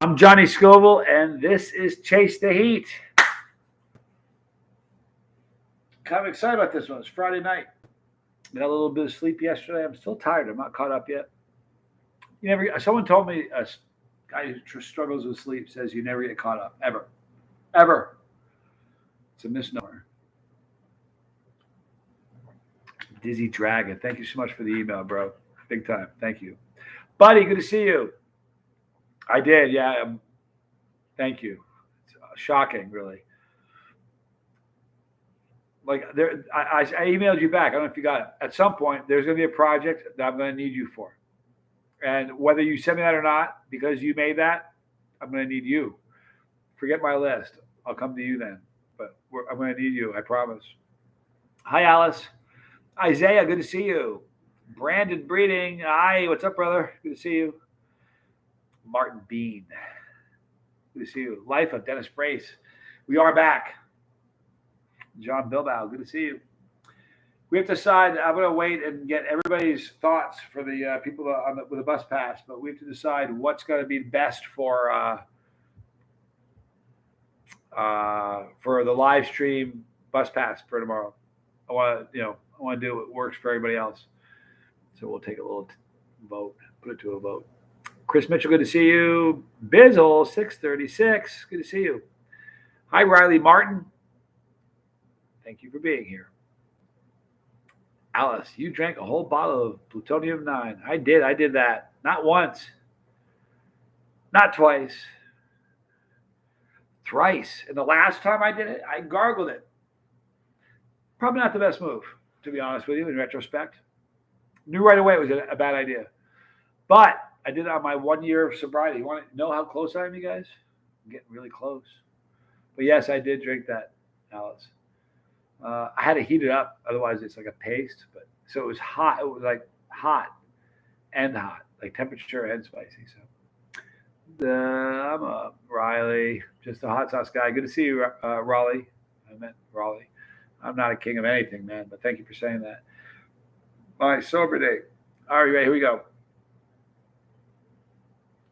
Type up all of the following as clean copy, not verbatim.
I'm Johnny Scoville, and this is Chase the Heat. Kind of excited about this one. It's Friday night. Got a little bit of sleep yesterday. I'm still tired. I'm not caught up yet. Someone told me a guy who struggles with sleep says you never get caught up ever, ever. It's a misnomer. Dizzy Dragon, thank you so much for the email, bro. Big time. Thank you, buddy. Good to see you. I did, yeah. Thank you. It's shocking, really. Like there, I emailed you back. I don't know if you got it. At some point, there's going to be a project that I'm going to need you for, and whether you send me that or not, because you made that, I'm going to need you. Forget my list. I'll come to you then. But I'm going to need you. I promise. Hi, Alice. Isaiah, good to see you. Brandon Breeding. Hi, what's up, brother? Good to see you. Martin Bean. Good to see you. Life of Dennis Brace. We are back. John Bilbao, good to see you. We have to decide. I'm going to wait and get everybody's thoughts for the people with a bus pass, but we have to decide what's going to be best for the live stream bus pass for tomorrow. I want to do what works for everybody else. So we'll take a little vote, put it to a vote. Chris Mitchell, good to see you. Bizzle, 636, good to see you. Hi, Riley Martin. Thank you for being here. Alice, you drank a whole bottle of plutonium-9. I did that. Not once. Not twice. Thrice. And the last time I did it, I gargled it. Probably not the best move, to be honest with you, in retrospect. Knew right away it was a bad idea. But I did it on my 1 year of sobriety. You want to know how close I am, you guys? I'm getting really close. But yes, I did drink that, Alice. I had to heat it up. Otherwise, it's like a paste. But so it was hot. It was like hot, like temperature and spicy. So I'm a Riley, just a hot sauce guy. Good to see you, Raleigh. I meant Raleigh. I'm not a king of anything, man, but thank you for saying that. My sober day. All right, here we go.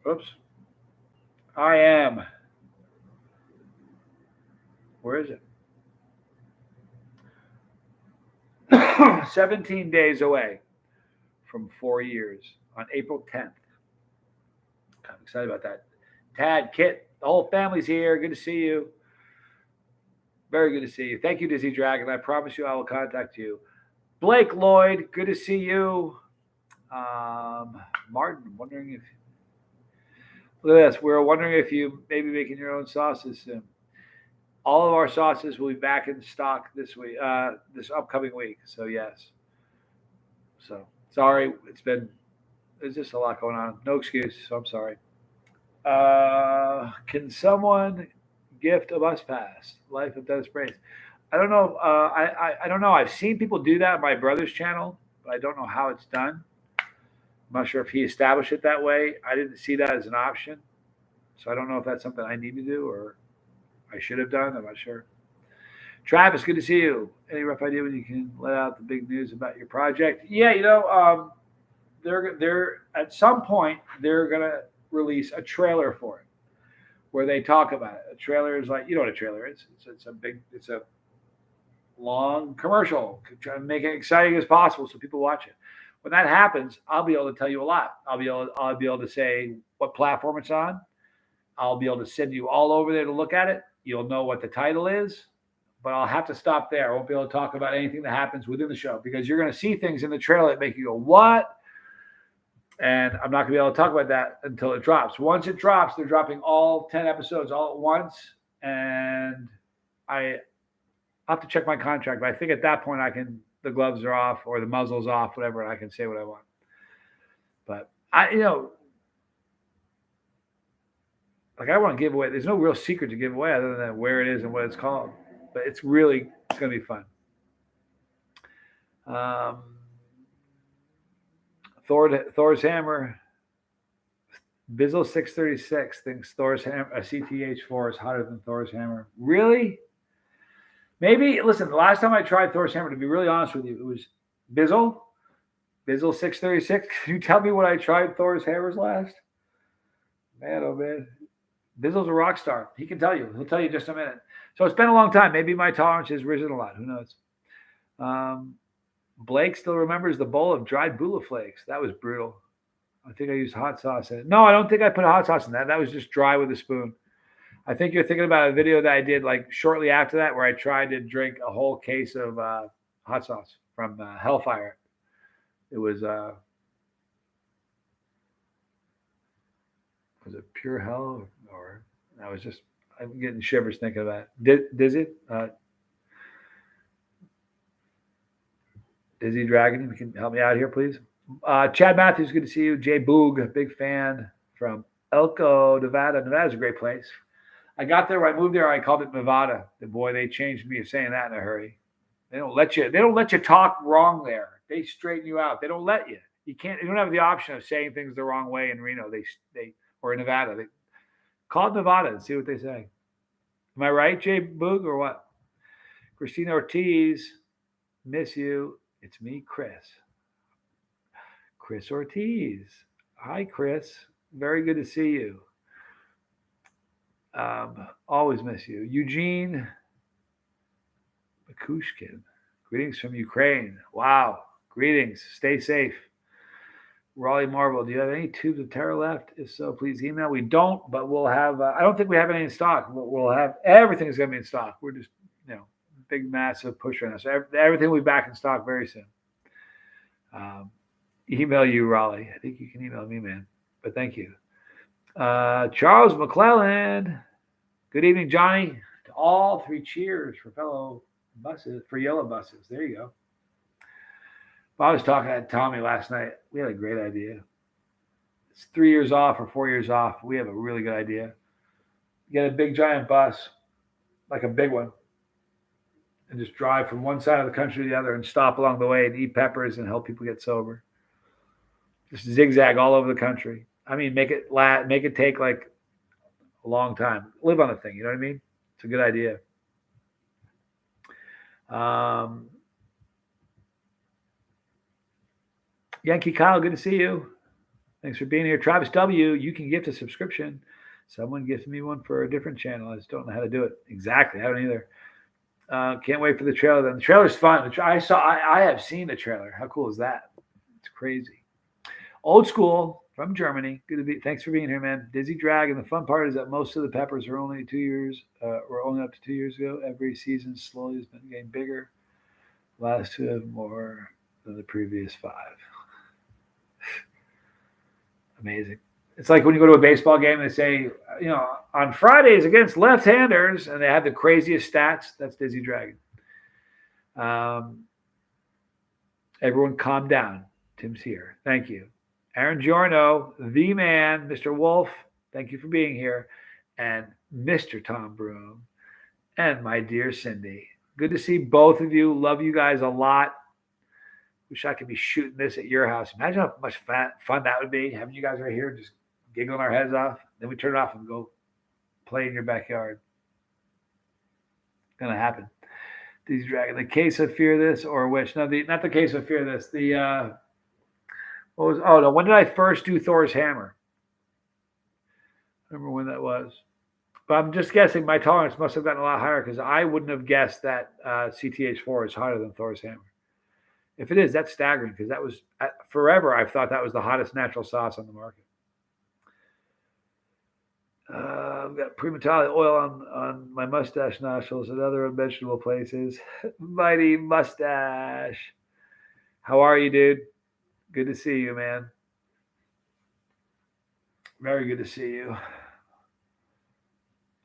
Oops. I am. Where is it? 17 days away from 4 years on April 10th. I'm excited about that. Tad, Kit, the whole family's here. Good to see you. Very good to see you. Thank you, Dizzy Dragon. I promise you I will contact you. Blake Lloyd, good to see you. Martin, wondering if... Look at this. We're wondering if you may be making your own sauces soon. All of our sauces will be back in stock this week, this upcoming week. So yes. So sorry, there's just a lot going on. No excuse. So I'm sorry. Can someone gift a bus pass? Life of Dennis Brace. I don't know. I don't know. I've seen people do that on my brother's channel, but I don't know how it's done. I'm not sure if he established it that way. I didn't see that as an option. So I don't know if that's something I need to do or I should have done. I'm not sure. Travis, good to see you. Any rough idea when you can let out the big news about your project? Yeah, they're at some point they're gonna release a trailer for it, where they talk about it. A trailer is like, you know what a trailer is? It's a long commercial, trying to make it exciting as possible so people watch it. When that happens, I'll be able to tell you a lot. I'll be able to say what platform it's on. I'll be able to send you all over there to look at it. You'll know what the title is, but I'll have to stop there. I won't be able to talk about anything that happens within the show because you're going to see things in the trailer that make you go, what? And I'm not going to be able to talk about that until it drops. Once it drops, they're dropping all 10 episodes all at once. And I'll have to check my contract. But I think at that point, the gloves are off or the muzzle's off, whatever, and I can say what I want. But I want to give away. There's no real secret to give away other than where it is and what it's called. But it's going to be fun. Thor's hammer. Bizzle 636 thinks Thor's hammer, a CTH4 is hotter than Thor's hammer. Really? Maybe, listen, the last time I tried Thor's hammer, to be really honest with you, it was Bizzle 636. Can you tell me when I tried Thor's hammers last? Man, oh man. Bizzle's a rock star. He can tell you. He'll tell you in just a minute. So it's been a long time. Maybe my tolerance has risen a lot. Who knows? Blake still remembers the bowl of dried Bula flakes. That was brutal. I think I used hot sauce in it. No, I don't think I put hot sauce in that. That was just dry with a spoon. I think you're thinking about a video that I did like shortly after that where I tried to drink a whole case of hot sauce from Hellfire. It was it pure hell or I was just I'm getting shivers thinking about it. Dizzy? Dizzy Dragon, you can help me out here, please. Chad Matthews, good to see you. Jay Boog, big fan from Elko, Nevada. Nevada's a great place. I got there when I moved there. I called it Nevada. Boy, they changed me of saying that in a hurry. They don't let you talk wrong there. They straighten you out. They don't let you. You don't have the option of saying things the wrong way in Reno. They or in Nevada. They call it Nevada and see what they say. Am I right, Jay Boog, or what? Christina Ortiz, miss you. It's me, Chris. Chris Ortiz. Hi, Chris. Very good to see you. Always miss you. Eugene Bakushkin. Greetings from Ukraine. Wow. Greetings. Stay safe. Raleigh Marvel, do you have any tubes of Terra left? If so, please email. We don't, but we'll have, I don't think we have any in stock. We'll have, everything's going to be in stock. We're just, big, massive push right now. So everything will be back in stock very soon. Email you, Raleigh. I think you can email me, man. But thank you. Charles McClellan. Good evening, Johnny. To all 3 cheers for fellow buses, for yellow buses. There you go. I was talking to Tommy last night. We had a great idea. It's 3 years off or 4 years off. We have a really good idea. Get a big giant bus, like a big one, and just drive from one side of the country to the other and stop along the way and eat peppers and help people get sober. Just zigzag all over the country. I mean, make it take like a long time. Live on the thing, you know what I mean? It's a good idea. Yankee Kyle, good to see you. Thanks for being here. Travis W., you can gift a subscription. Someone gifted me one for a different channel. I just don't know how to do it. Exactly. I don't either. Can't wait for the trailer. Then the trailer's fun. I have seen the trailer. How cool is that? It's crazy. Old school from Germany. Good to be. Thanks for being here, man. Dizzy Dragon. The fun part is that most of the peppers are only 2 years. Were only up to 2 years ago. Every season slowly has been getting bigger. Last 2 have more than the previous 5. Amazing. It's like when you go to a baseball game, they say, on Fridays against left-handers, and they have the craziest stats. That's Dizzy Dragon. Everyone calm down. Tim's here. Thank you. Aaron Giorno, the man, Mr. Wolf, thank you for being here. And Mr. Tom Broom, and my dear Cindy. Good to see both of you. Love you guys a lot. Wish I could be shooting this at your house. Imagine how much fun that would be, having you guys right here just giggling our heads off. Then we turn it off and go play in your backyard. It's going to happen. These Dragon, the case of Fear This or which? No, not the case of Fear This. When did I first do Thor's Hammer? I remember when that was. But I'm just guessing my tolerance must have gotten a lot higher because I wouldn't have guessed that CTH4 is hotter than Thor's Hammer. If it is, that's staggering because that was forever. I've thought that was the hottest natural sauce on the market. I've got Primatali oil on my mustache nostrils and other vegetable places. Mighty mustache. How are you, dude? Good to see you, man. Very good to see you.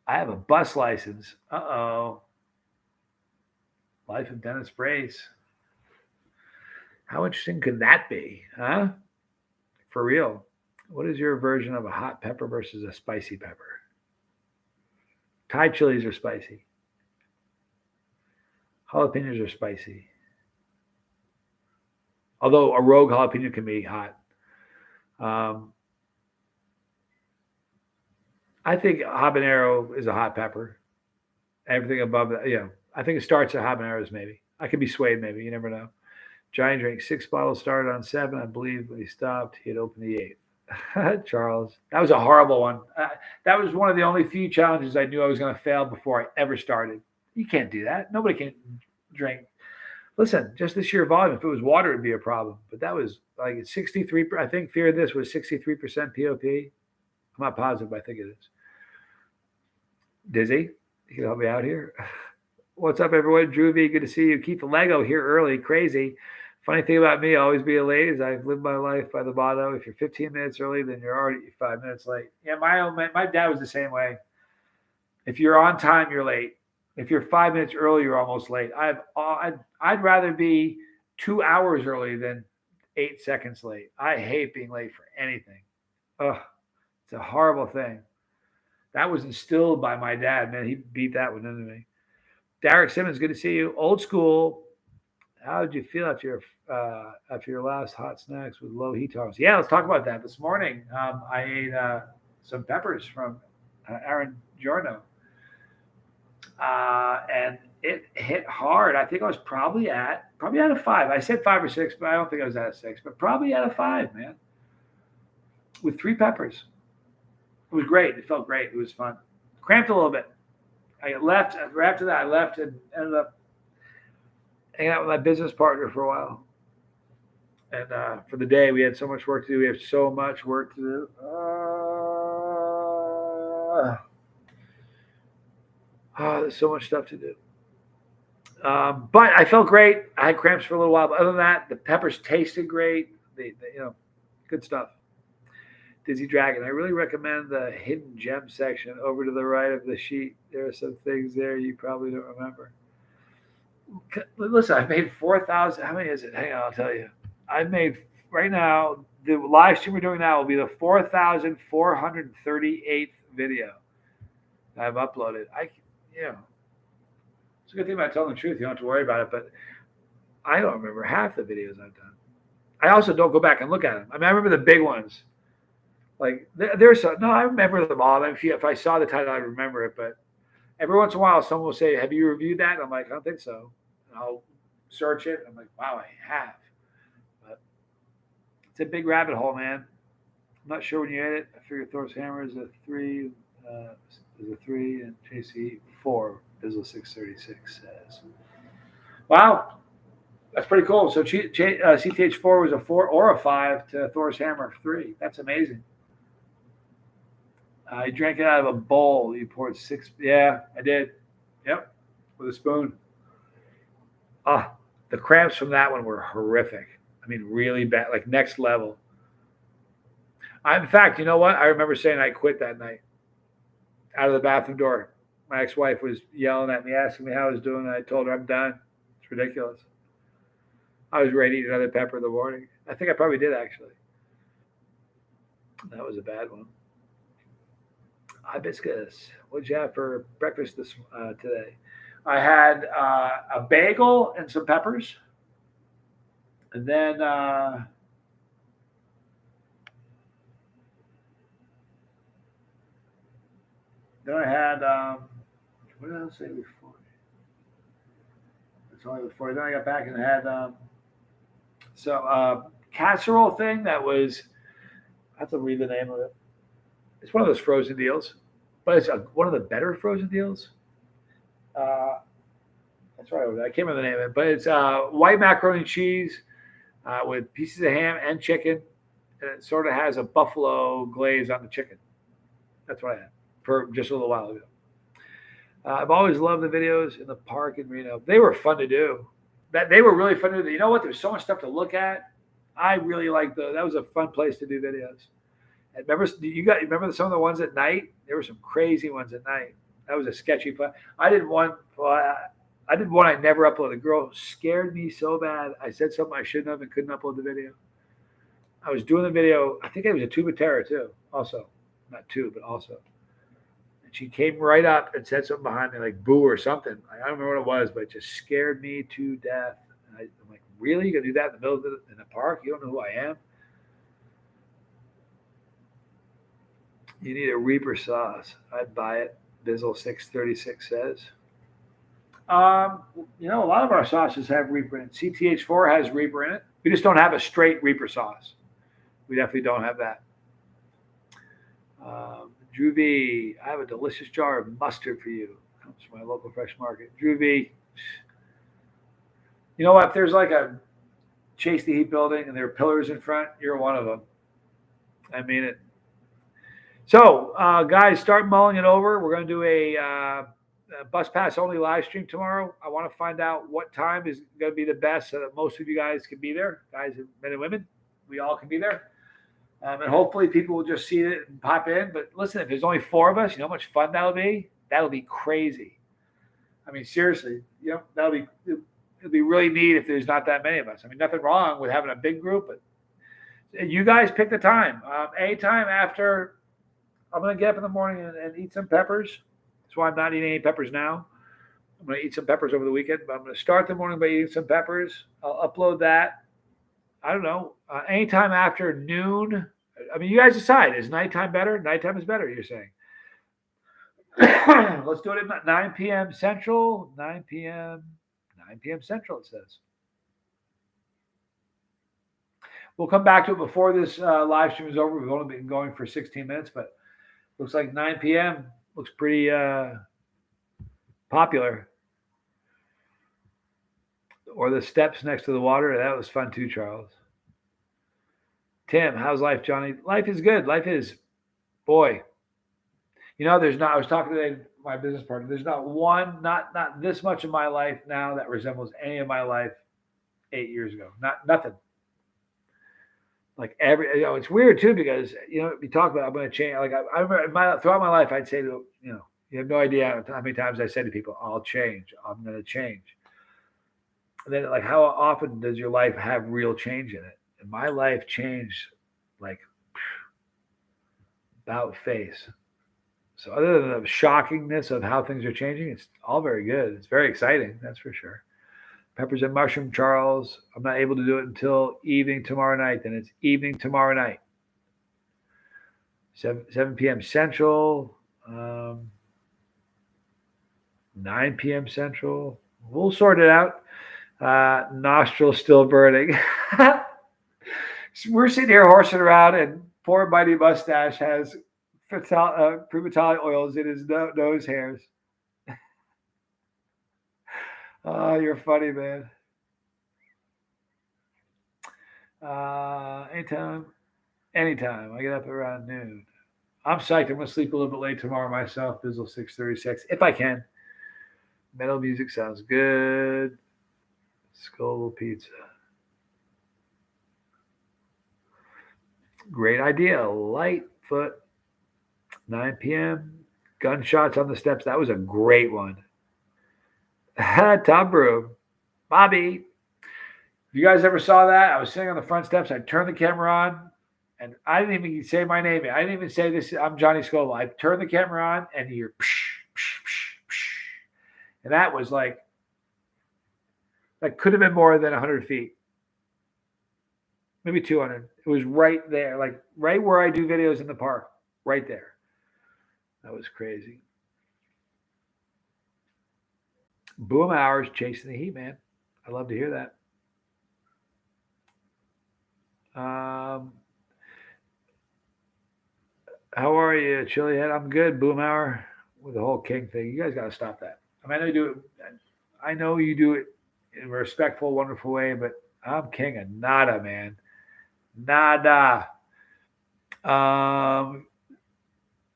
I have a bus license. Uh-oh. Life of Dennis Brace. How interesting could that be, huh? For real. What is your version of a hot pepper versus a spicy pepper? Thai chilies are spicy. Jalapenos are spicy. Although a rogue jalapeno can be hot. I think habanero is a hot pepper. Everything above that, I think it starts at habaneros maybe. I could be swayed maybe. You never know. Giant drink. 6 bottles started on 7. I believe when he stopped, he had opened the 8th. Charles. That was a horrible one. That was one of the only few challenges I knew I was going to fail before I ever started. You can't do that. Nobody can drink. Listen, just the sheer volume. If it was water, it'd be a problem. But that was like 63. I think Fear of This was 63% POP. I'm not positive, but I think it is. Dizzy, you can help me out here. What's up, everyone? Drew V, good to see you. Keep the Lego here early. Crazy. Funny thing about me, always being late is I've lived my life by the motto: if you're 15 minutes early, then you're already 5 minutes late. Yeah, my dad was the same way. If you're on time, you're late. If you're 5 minutes early, you're almost late. I'd rather be 2 hours early than 8 seconds late. I hate being late for anything. Ugh, it's a horrible thing. That was instilled by my dad. Man, he beat that one into me. Derek Simmons, good to see you. Old school. How did you feel after your last hot snacks with low heat tolerance? Yeah, let's talk about that. This morning, I ate some peppers from Aaron Giorno, and it hit hard. I think I was probably at a 5. I said 5 or 6, but I don't think I was at a 6. But probably at a 5, man, with 3 peppers. It was great. It felt great. It was fun. Cramped a little bit. I left. After that, I left and ended up hanging out with my business partner for a while. And for the day, we had so much work to do. We have so much work to do. There's so much stuff to do. But I felt great. I had cramps for a little while, but other than that, the peppers tasted great. Good stuff. Dizzy Dragon. I really recommend the hidden gem section over to the right of the sheet. There are some things there you probably don't remember. Listen, I made 4,000. How many is it? Hang on, I'll tell you. I made right now. The live stream we're doing now will be the 4,438th video I've uploaded. It's a good thing about telling the truth. You don't have to worry about it. But I don't remember half the videos I've done. I also don't go back and look at them. I mean, I remember the big ones. Like there's no, I remember them all. If I saw the title, I remember it. But every once in a while, someone will say, "Have you reviewed that?" And I'm like, "I don't think so." And I'll search it. And I'm like, "Wow, I have." But it's a big rabbit hole, man. I'm not sure when you hit it. I figure Thor's hammer is a 3, and JC 4. Bizzle 636 says. Wow, that's pretty cool. So CTH 4 was a 4 or a 5 to Thor's hammer 3. That's amazing. I drank it out of a bowl. You poured 6. Yeah, I did. Yep, with a spoon. The cramps from that one were horrific. I mean, really bad, like next level. In fact, you know what? I remember saying I quit that night out of the bathroom door. My ex-wife was yelling at me, asking me how I was doing, and I told her I'm done. It's ridiculous. I was ready to eat another pepper in the morning. I think I probably did, actually. That was a bad one. Hibiscus. What'd you have for breakfast today? I had a bagel and some peppers. And then I had, what did I say before? That's only before. Then I got back and had casserole thing that was, I have to read the name of it. It's one of those frozen deals, but it's one of the better frozen deals. That's right. I can't remember the name of it, but it's white macaroni and cheese with pieces of ham and chicken, and it sort of has a buffalo glaze on the chicken. That's what I had for just a little while ago. I've always loved the videos in the park in Reno. They were fun to do. They were really fun to do. You know what? There's so much stuff to look at. I really liked those. That was a fun place to do videos. And remember some of the ones at night? There were some crazy ones at night. That was a sketchy place. I did one I never uploaded. The girl scared me so bad. I said something I shouldn't have and couldn't upload the video. I was doing the video. I think it was a tube of terror too. Also, not two, but also. And she came right up and said something behind me, like boo or something. I don't remember what it was, but it just scared me to death. And I'm like, really? You gonna do that in the middle of in the park? You don't know who I am? You need a Reaper sauce. I'd buy it. Bizzle 636 says. A lot of our sauces have Reaper in it. CTH4 has Reaper in it. We just don't have a straight Reaper sauce. We definitely don't have that. Drew V, I have a delicious jar of mustard for you. Comes from my local fresh market. Drew V, you know what? If there's like a Chase the Heat building and there are pillars in front, you're one of them. I mean it. So, guys, start mulling it over. We're going to do a bus pass only live stream tomorrow. I want to find out what time is going to be the best so that most of you guys can be there. Guys, men and women, we all can be there. And hopefully people will just see it and pop in. But listen, if there's only 4 of us, you know how much fun that'll be? That'll be crazy. I mean, seriously, it'll be really neat if there's not that many of us. I mean, nothing wrong with having a big group, but you guys pick the time. Anytime after, I'm going to get up in the morning and eat some peppers. That's why I'm not eating any peppers now. I'm going to eat some peppers over the weekend, but I'm going to start the morning by eating some peppers. I'll upload that. I don't know. Anytime after noon. I mean, you guys decide. Is nighttime better? Nighttime is better, you're saying. Let's do it at 9 p.m. Central. 9 p.m. Central, it says. We'll come back to it before this live stream is over. We've only been going for 16 minutes, but looks like 9 p.m. looks pretty popular. Or the steps next to the water. That was fun too, Charles. Tim, how's life, Johnny? Life is good. Life is, boy. You know, I was talking today to my business partner. There's not this much of my life now that resembles any of my life 8 years ago. Nothing. Like it's weird too because we talk about I'm going to change. Like I remember throughout my life, I'd say to you have no idea how many times I said to people, "I'll change. I'm going to change." And then like how often does your life have real change in it? And my life changed like about face. So other than the shockingness of how things are changing, it's all very good. It's very exciting, that's for sure. Peppers and mushroom, Charles. I'm not able to do it until evening tomorrow night. Then it's evening tomorrow night. 7 p.m. Central. 9 p.m. Central. We'll sort it out. Nostril still burning. We're sitting here horsing around, and poor Mighty Mustache has primatology oils in his nose hairs. Oh, you're funny, man. Anytime. I get up around noon. I'm psyched. I'm going to sleep a little bit late tomorrow myself. Bizzle 636, if I can. Metal music sounds good. Scoville pizza. Great idea. Lightfoot. 9 p.m. Gunshots on the steps. That was a great one. Tom Broom. Bobby. If you guys ever saw that, I was sitting on the front steps. I turned the camera on, and I didn't even say my name. I didn't even say this. I'm Johnny Scoville. I turned the camera on, and you hear psh, psh, psh, psh. And that was like, that could have been more than 100 feet. Maybe 200. It was right there, like right where I do videos in the park. Right there. That was crazy. Boom hours chasing the heat, man. I love to hear that. How are you, Chili Head? I'm good, Boom Hour, with the whole king thing. You guys got to stop that. I mean, I know you do it in a respectful, wonderful way, but I'm king of nada, man. Nada.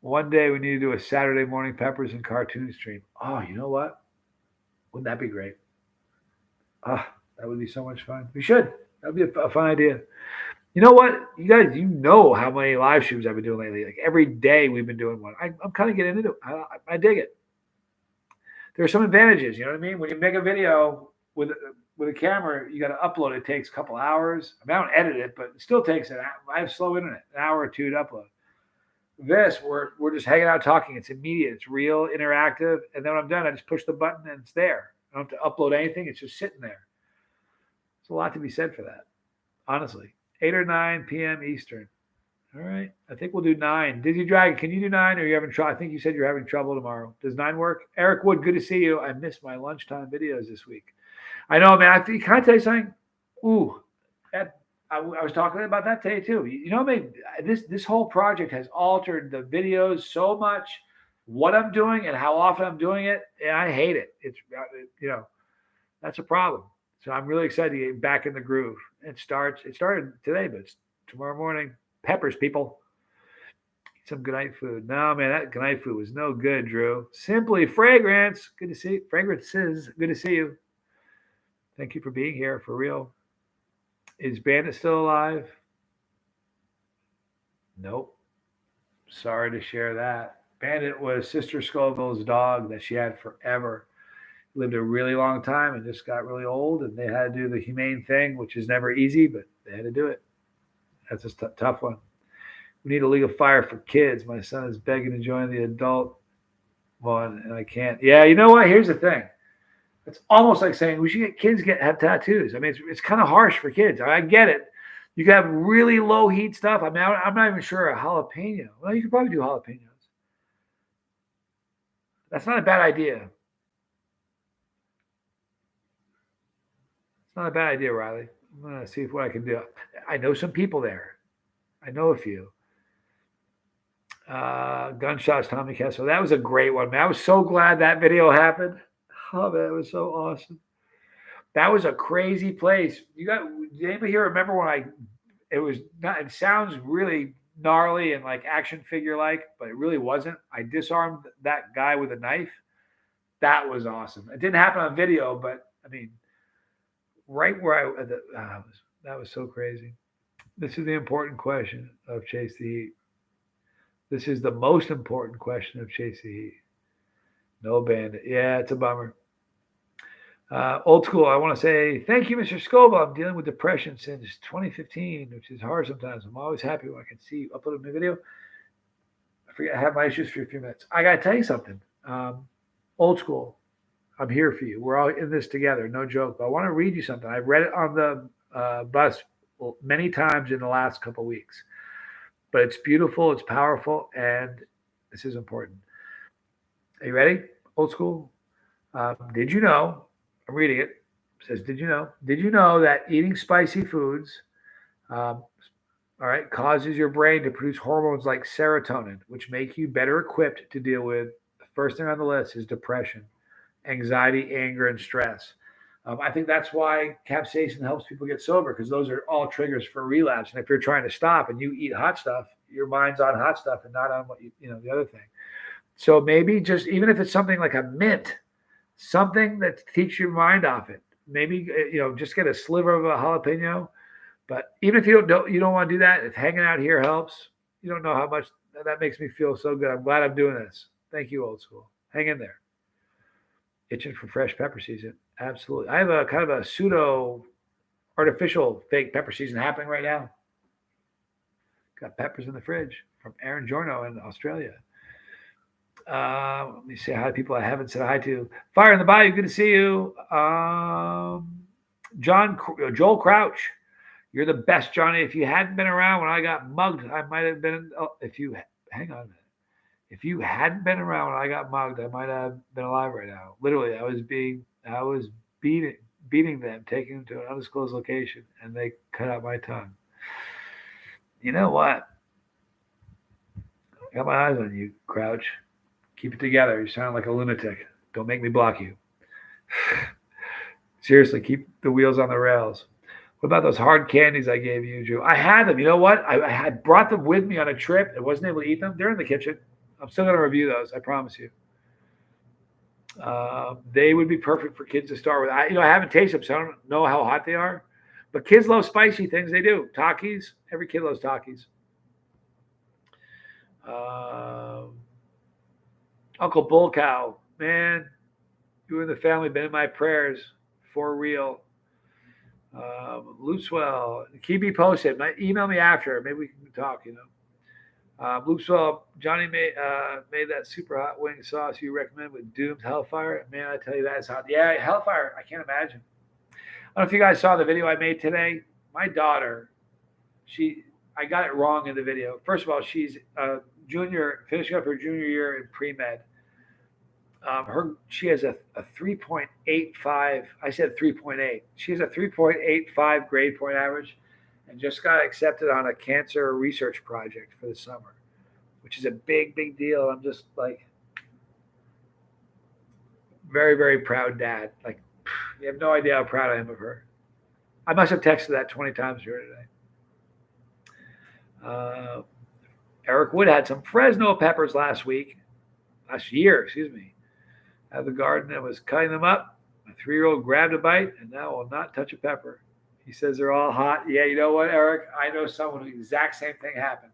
One day we need to do a Saturday morning peppers and cartoon stream. Oh, you know what? Wouldn't that be great? That would be so much fun. We should. That would be a fun idea. You know what? You guys, how many live streams I've been doing lately. Like every day we've been doing one. I'm kind of getting into it. I dig it. There are some advantages. You know what I mean? When you make a video with a camera, you got to upload it. It takes a couple hours. I mean, I don't edit it, but it still takes I have slow internet, an hour or two to upload. This, we're just hanging out talking. It's immediate. It's real, interactive. And then when I'm done, I just push the button and it's there. I don't have to upload anything. It's just sitting there. There's a lot to be said for that, honestly. 8 or 9 p.m. Eastern. All right. I think we'll do 9. Dizzy Dragon, can you do 9 or are you having trouble? I think you said you're having trouble tomorrow. Does 9 work? Eric Wood, good to see you. I missed my lunchtime videos this week. I know, man. Can I tell you something? Ooh, I was talking about that today too. You know, this whole project has altered the videos so much, what I'm doing and how often I'm doing it, and I hate it. You know, that's a problem. So I'm really excited to get back in the groove. It started today, but it's tomorrow morning. Peppers, people. Eat some good night food. No, man, that good night food was no good, Drew. Simply fragrance. Good to see you. Fragrances. Good to see you. Thank you for being here for real. Is Bandit still alive? Nope. Sorry to share that. Bandit was Sister Scoville's dog that she had forever. Lived a really long time and just got really old, and they had to do the humane thing, which is never easy, but they had to do it. That's a tough one. We need a league of fire for kids. My son is begging to join the adult one, and I can't. Yeah, you know what? Here's the thing. It's almost like saying we should get kids have tattoos. I mean, it's kind of harsh for kids. I get it. You can have really low heat stuff. I mean, I'm not even sure a jalapeno. Well, you could probably do jalapenos. That's not a bad idea. It's not a bad idea, Riley. I'm gonna see what I can do. I know some people there. I know a few. Gunshots, Tommy Kessler. That was a great one, man. I was so glad that video happened. Oh man, it was so awesome. That was a crazy place. Did anybody here remember when it was not, it sounds really gnarly and like action figure like, but it really wasn't. I disarmed that guy with a knife. That was awesome. It didn't happen on video, but I mean, right where that was so crazy. This is the important question of Chase the Heat. This is the most important question of Chase the Heat. No bandit. Yeah, it's a bummer. Old school, I want to say thank you, Mr. Scoville. I'm dealing with depression since 2015, which is hard sometimes. I'm always happy when I can see you upload a new video. I forget I have my issues for a few minutes. I got to tell you something. Old school, I'm here for you. We're all in this together, no joke. But I want to read you something. I read it on the bus many times in the last couple of weeks. But it's beautiful, it's powerful, and this is important. Are you ready? Old school. Did you know? I'm reading it. It says, "Did you know? Did you know that eating spicy foods, um, all right, causes your brain to produce hormones like serotonin, which make you better equipped to deal with the first thing on the list is depression, anxiety, anger, and stress. I think that's why capsaicin helps people get sober because those are all triggers for relapse. And if you're trying to stop and you eat hot stuff, your mind's on hot stuff and not on what the other thing. So maybe just even if it's something like a mint, something that takes your mind off it. Maybe just get a sliver of a jalapeno. But even if you don't want to do that, if hanging out here helps, you don't know how much that makes me feel so good. I'm glad I'm doing this. Thank you, old school. Hang in there. Itching for fresh pepper season. Absolutely. I have a kind of a pseudo artificial fake pepper season happening right now. Got peppers in the fridge from Aaron Giorno in Australia. Let me say hi to people I haven't said hi to. Fire in the Bayou, good to see you. Joel Crouch, you're the best, Johnny. If you hadn't been around when I got mugged, I might have been. Hang on a minute. If you hadn't been around when I got mugged, I might have been alive right now. Literally, I was beating them, taking them to an undisclosed location, and they cut out my tongue. You know what? I got my eyes on you, Crouch. Keep it together. You sound like a lunatic. Don't make me block you. Seriously, keep the wheels on the rails. What about those hard candies I gave you, Drew? I had them. You know what? I had brought them with me on a trip. I wasn't able to eat them. They're in the kitchen. I'm still going to review those. I promise you. They would be perfect for kids to start with. I haven't tasted them, so I don't know how hot they are. But kids love spicy things. They do. Takis. Every kid loves Takis. Uncle Bull Cow, man, you and the family been in my prayers for real. Loopswell, keep me posted. Email me after. Maybe we can talk. Loopswell, Johnny made that super hot wing sauce you recommend with Doom's Hellfire. Man, I tell you that is hot. Yeah, Hellfire. I can't imagine. I don't know if you guys saw the video I made today. My daughter, I got it wrong in the video. First of all, she's junior, finishing up her junior year in pre-med. She has a 3.85. I said 3.8. She has a 3.85 grade point average, and just got accepted on a cancer research project for the summer, which is a big, big deal. I'm just like very, very proud dad. Like, you have no idea how proud I am of her. I must have texted that 20 times here today. Uh, Eric Wood had some Fresno peppers last year, excuse me, out of the garden and was cutting them up. My 3-year-old grabbed a bite and now will not touch a pepper. He says they're all hot. Yeah, you know what, Eric? I know someone who the exact same thing happened.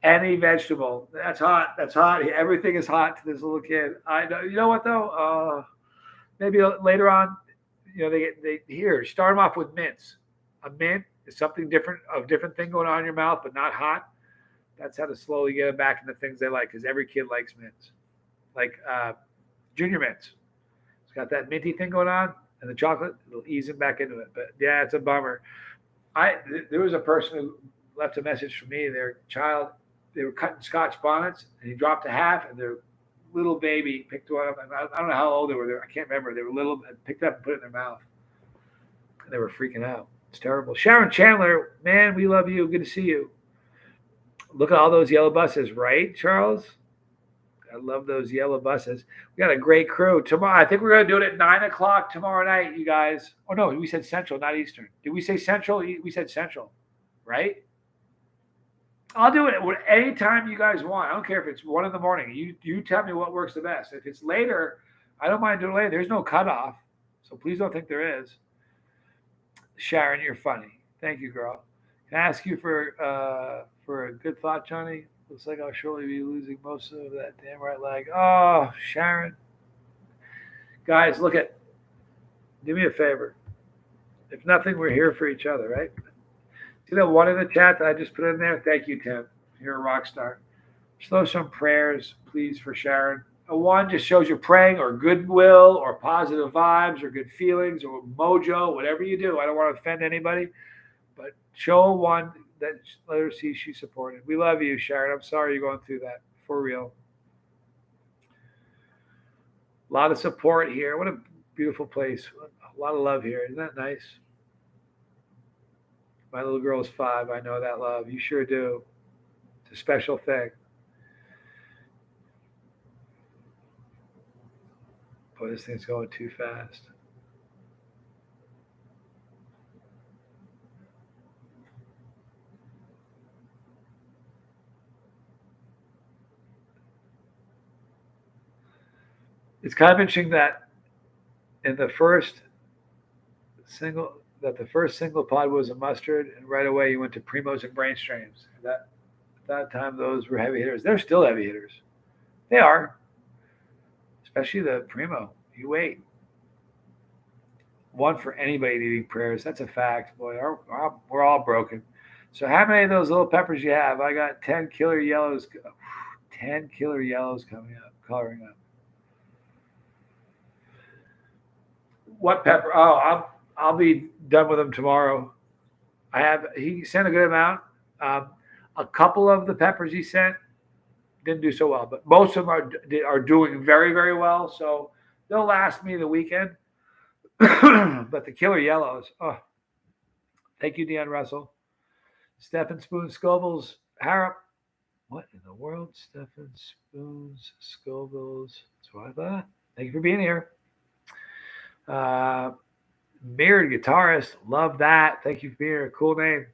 Any vegetable, that's hot. That's hot. Everything is hot to this little kid. I know. You know what though? Maybe later on, they here start them off with mints. A mint is something different, a different thing going on in your mouth, but not hot. That's how to slowly get them back into things they like, because every kid likes mints, like Junior Mints. It's got that minty thing going on, and the chocolate, it'll ease them back into it. But yeah, it's a bummer. There was a person who left a message for me. Their child, they were cutting Scotch bonnets, and he dropped a half, and their little baby picked one up. I don't know how old they were. I can't remember. They were little, and picked it up and put it in their mouth. And they were freaking out. It's terrible. Sharon Chandler, man, we love you. Good to see you. Look at all those yellow buses, right, Charles? I love those yellow buses. We got a great crew tomorrow. I think we're going to do it at 9:00 tomorrow night, you guys. Oh no, we said Central, not Eastern. Did we say Central? We said Central, right? I'll do it any time you guys want. I don't care if it's 1 a.m. You tell me what works the best. If it's later, I don't mind doing it later. There's no cutoff, so please don't think there is. Sharon, you're funny. Thank you, girl. Can I ask you for a good thought, Johnny? Looks like I'll surely be losing most of that damn right leg. Oh, Sharon. Guys, do me a favor. If nothing, we're here for each other, right? See that one in the chat that I just put in there? Thank you, Tim. You're a rock star. Throw some prayers, please, for Sharon. A one just shows you're praying, or goodwill, or positive vibes, or good feelings, or mojo, whatever you do. I don't want to offend anybody, but show a one that let her see she's supported. We love you, Sharon. I'm sorry you're going through that. For real. A lot of support here. What a beautiful place. A lot of love here. Isn't that nice? My little girl is 5. I know that love. You sure do. It's a special thing. Boy, this thing's going too fast. It's kind of interesting that in the first single pod was a mustard, and right away you went to primos and brain strains. At that time, those were heavy hitters. They're still heavy hitters. They are, especially the primo. You wait. One for anybody needing prayers. That's a fact, boy. We're all broken. So how many of those little peppers you have? I got 10 killer yellows. 10 killer yellows coloring up. What pepper? Oh, I'll be done with them tomorrow. He sent a good amount. A couple of the peppers he sent didn't do so well, but most of them are doing very, very well. So they'll last me the weekend. But the killer yellows. Oh, thank you, Deanne Russell. Stephen Spoon Scobles Harrop. What in the world? Stephen Spoons Scobles. That's what I thought. Thank you for being here. Mirrored guitarist, love that. Thank you for being here. Cool name.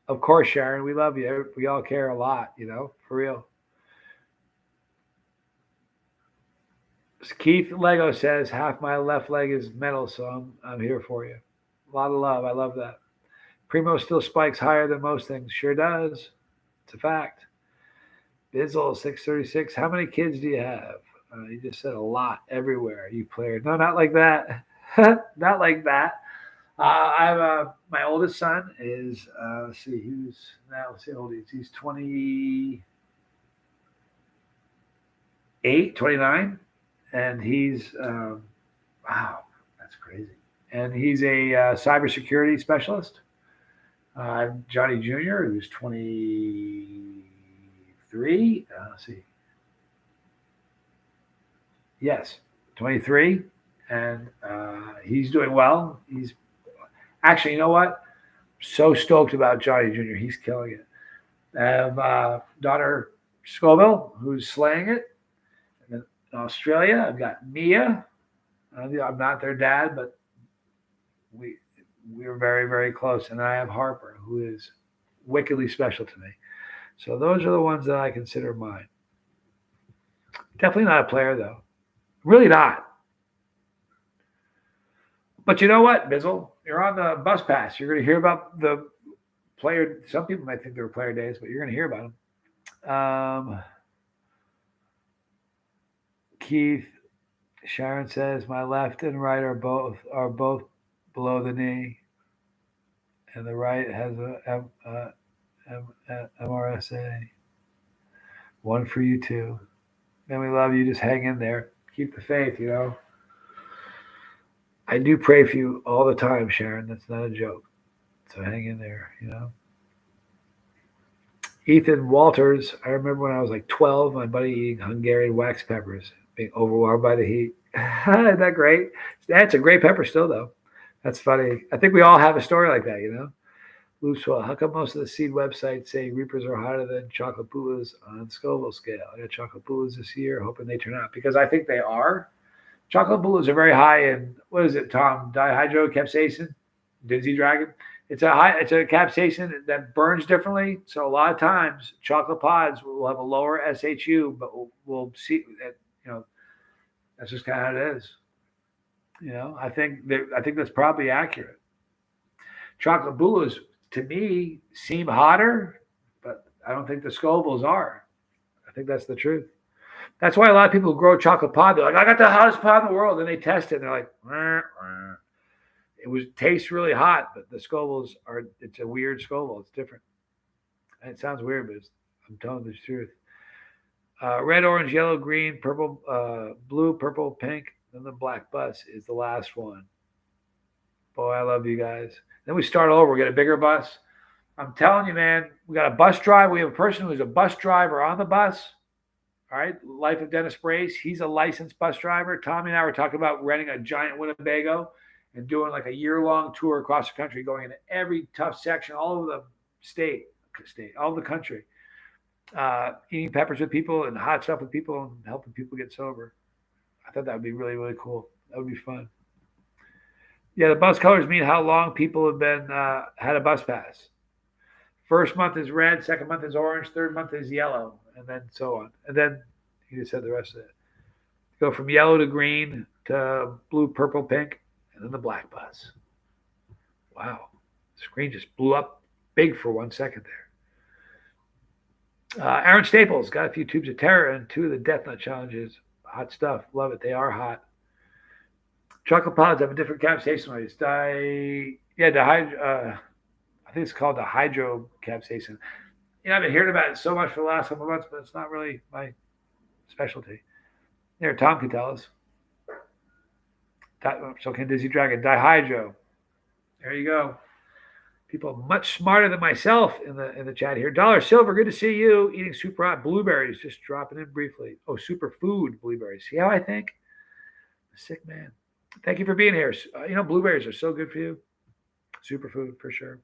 Of course, Sharon, we love you. We all care a lot, for real. Keith Lego says half my left leg is metal, so I'm here for you. A lot of love. I love that. Primo still spikes higher than most things. Sure does. It's a fact. Bizzle 636. How many kids do you have? You just said a lot everywhere. You player. No, not like that. Not like that. I have my oldest son is let's see how old he is. He's 28, 29, and he's wow, that's crazy. And he's a cybersecurity specialist. Johnny Jr., who's 23. Let's see. Yes, 23, and he's doing well. He's actually, you know what? So stoked about Johnny Jr. He's killing it. I have daughter Scoville, who's slaying it. And in Australia, I've got Mia. I'm not their dad, but we we're very, very close. And I have Harper, who is wickedly special to me. So those are the ones that I consider mine. Definitely not a player, though. Really not. But you know what, Bizzle? You're on the bus pass. You're going to hear about the player. Some people might think they were player days, but you're going to hear about them. Keith Sharon says my left and right are both below the knee, and the right has a MRSA. One for you too. And we love you. Just hang in there. Keep the faith. I do pray for you all the time, Sharon. That's not a joke. So hang in there. Ethan Walters. I remember when I was like 12, my buddy eating Hungarian wax peppers, being overwhelmed by the heat. Isn't that great? That's a great pepper still, though. That's funny. I think we all have a story like that. Loosewell, how come most of the seed websites say Reapers are hotter than Chocolate Pulas on Scoville scale? I got Chocolate Pulas this year, hoping they turn out. Because I think they are. Chocolate Pulas are very high in, what is it, Tom? Dihydrocapsaicin? Dizzy Dragon? It's a capsaicin that burns differently. So a lot of times, chocolate pods will have a lower SHU, but we'll see that, that's just kind of how it is. I think that's probably accurate. Chocolate Pulas to me seem hotter, but I don't think the Scovilles are. I think that's the truth. That's why a lot of people who grow chocolate pod, they're like, I got the hottest pod in the world. And they test it and they're like, it tastes really hot, but the Scovilles it's a weird Scoville. It's different. And it sounds weird, but I'm telling the truth. Red, orange, yellow, green, purple, blue, purple, pink, and the black bus is the last one. Boy, I love you guys. Then we start over. We get a bigger bus. I'm telling you, man, we got a bus driver. We have a person who's a bus driver on the bus. All right. Life of Dennis Brace. He's a licensed bus driver. Tommy and I were talking about renting a giant Winnebago and doing like a year-long tour across the country, going into every tough section, all over the state, all over the country, eating peppers with people and hot stuff with people and helping people get sober. I thought that would be really, really cool. That would be fun. Yeah, the bus colors mean how long people have been had a bus pass. First month is red, second month is orange, third month is yellow, and then so on. And then you just said the rest of it. Go from yellow to green to blue, purple, pink, and then the black bus. Wow, the screen just blew up big for 1 second there. Aaron Staples got a few tubes of Terra and 2 of the Death Nut challenges. Hot stuff, love it. They are hot. Chocolate pods have a different capsaicin rate. I think it's called the hydrocapsaicin. I've been hearing about it so much for the last couple of months, but it's not really my specialty. There, Tom can tell us. So can Dizzy Dragon. Dihydro. There you go. People much smarter than myself in the chat here. Dollar Silver, good to see you. Eating super hot blueberries, just dropping in briefly. Oh, superfood blueberries. See how I think? A sick man. Thank you for being here. Blueberries are so good for you. Superfood for sure.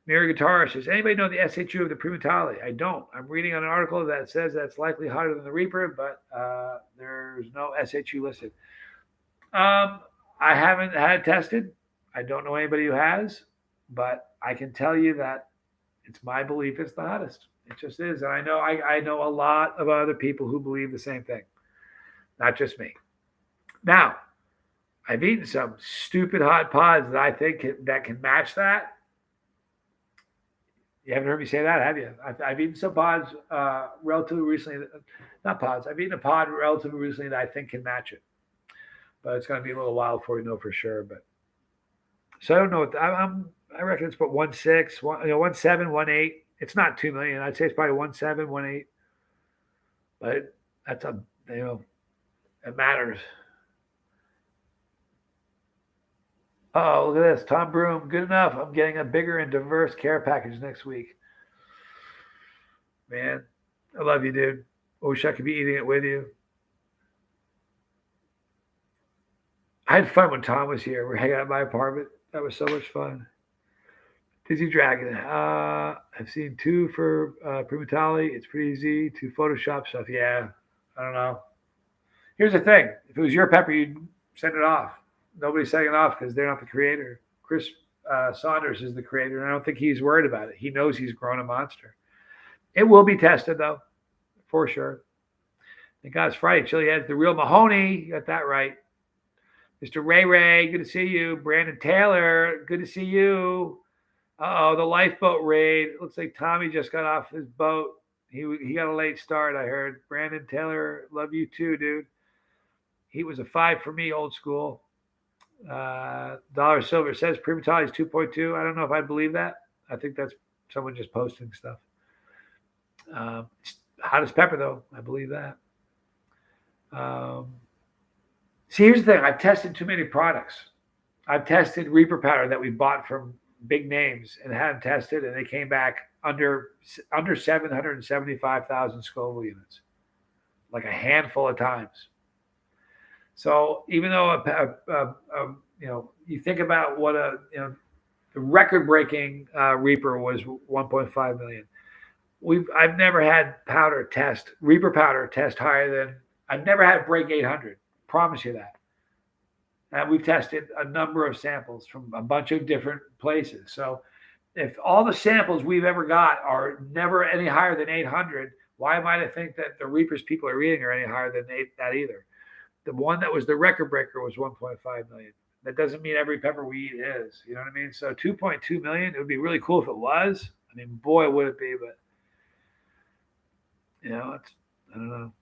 Mary Guitar says, anybody know the SHU of the Primatale? I don't. I'm reading on an article that says that's likely hotter than the Reaper, but there's no SHU listed. I haven't had it tested. I don't know anybody who has, but I can tell you that it's my belief it's the hottest. It just is. And I know a lot of other people who believe the same thing, not just me. Now, I've eaten some stupid hot pods that I think that can match that. You haven't heard me say that, have you? I've eaten some pods relatively recently. Not pods. I've eaten a pod relatively recently that I think can match it. But it's going to be a little while before we know for sure. But so I don't know. I reckon it's about 1.6, 1.7, 1.8. It's not 2 million. I'd say it's probably 1.7, 1.8. But that's it matters. Oh, look at this. Tom Broom, good enough. I'm getting a bigger and diverse care package next week. Man, I love you, dude. I wish I could be eating it with you. I had fun when Tom was here. We're hanging out at my apartment. That was so much fun. Dizzy Dragon. I've seen 2 for Primatali. It's pretty easy to Photoshop stuff. Yeah, I don't know. Here's the thing: if it was your pepper, you'd send it off. Nobody's sending it off because they're not the creator. Chris Saunders is the creator, and I don't think he's worried about it. He knows he's grown a monster. It will be tested though, for sure. Thank God it's Friday. Chili Heads, the real Mahoney. You got that right. Mr. Ray Ray, good to see you. Brandon Taylor, good to see you. The lifeboat raid. Looks like Tommy just got off his boat. He got a late start, I heard. Brandon Taylor, love you too, dude. He was a 5 for me, old school. Dollar Silver says Primatali is 2.2. I don't know if I believe that. I think that's someone just posting stuff. Hot as pepper, though. I believe that. See, here's the thing. I've tested too many products. I've tested Reaper powder that we bought from big names and had them tested, and they came back under 775,000 Scoville units, like a handful of times. So even though you think about what the record-breaking Reaper was 1.5 million. I've never had Reaper powder test higher than I've never had break 800. Promise you that. And we've tested a number of samples from a bunch of different places. So if all the samples we've ever got are never any higher than 800, why might I think that the Reapers people are eating are any higher than that either? The one that was the record breaker was 1.5 million. That doesn't mean every pepper we eat is. You know what I mean? So 2.2 million, it would be really cool if it was. I mean, boy, would it be. But, it's, I don't know,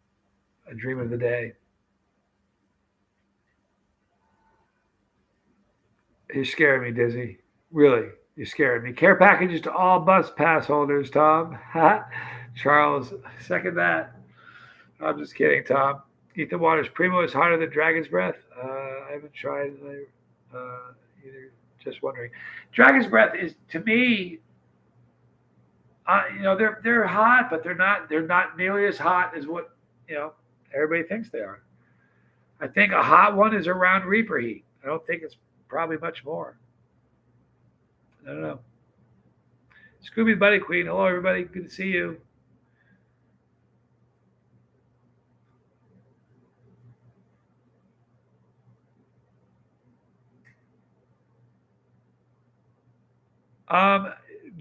a dream of the day. You're scaring me, Dizzy. Really, you're scaring me. Care packages to all bus pass holders, Tom. Charles, second that. I'm just kidding, Tom. Ethan Waters, Primo is hotter than Dragon's Breath. I haven't tried either. Just wondering. Dragon's Breath is, to me, they're hot, but they're not nearly as hot as what everybody thinks they are. I think a hot one is around Reaper heat. I don't think it's probably much more. I don't know. Scooby Buddy Queen, hello everybody, good to see you.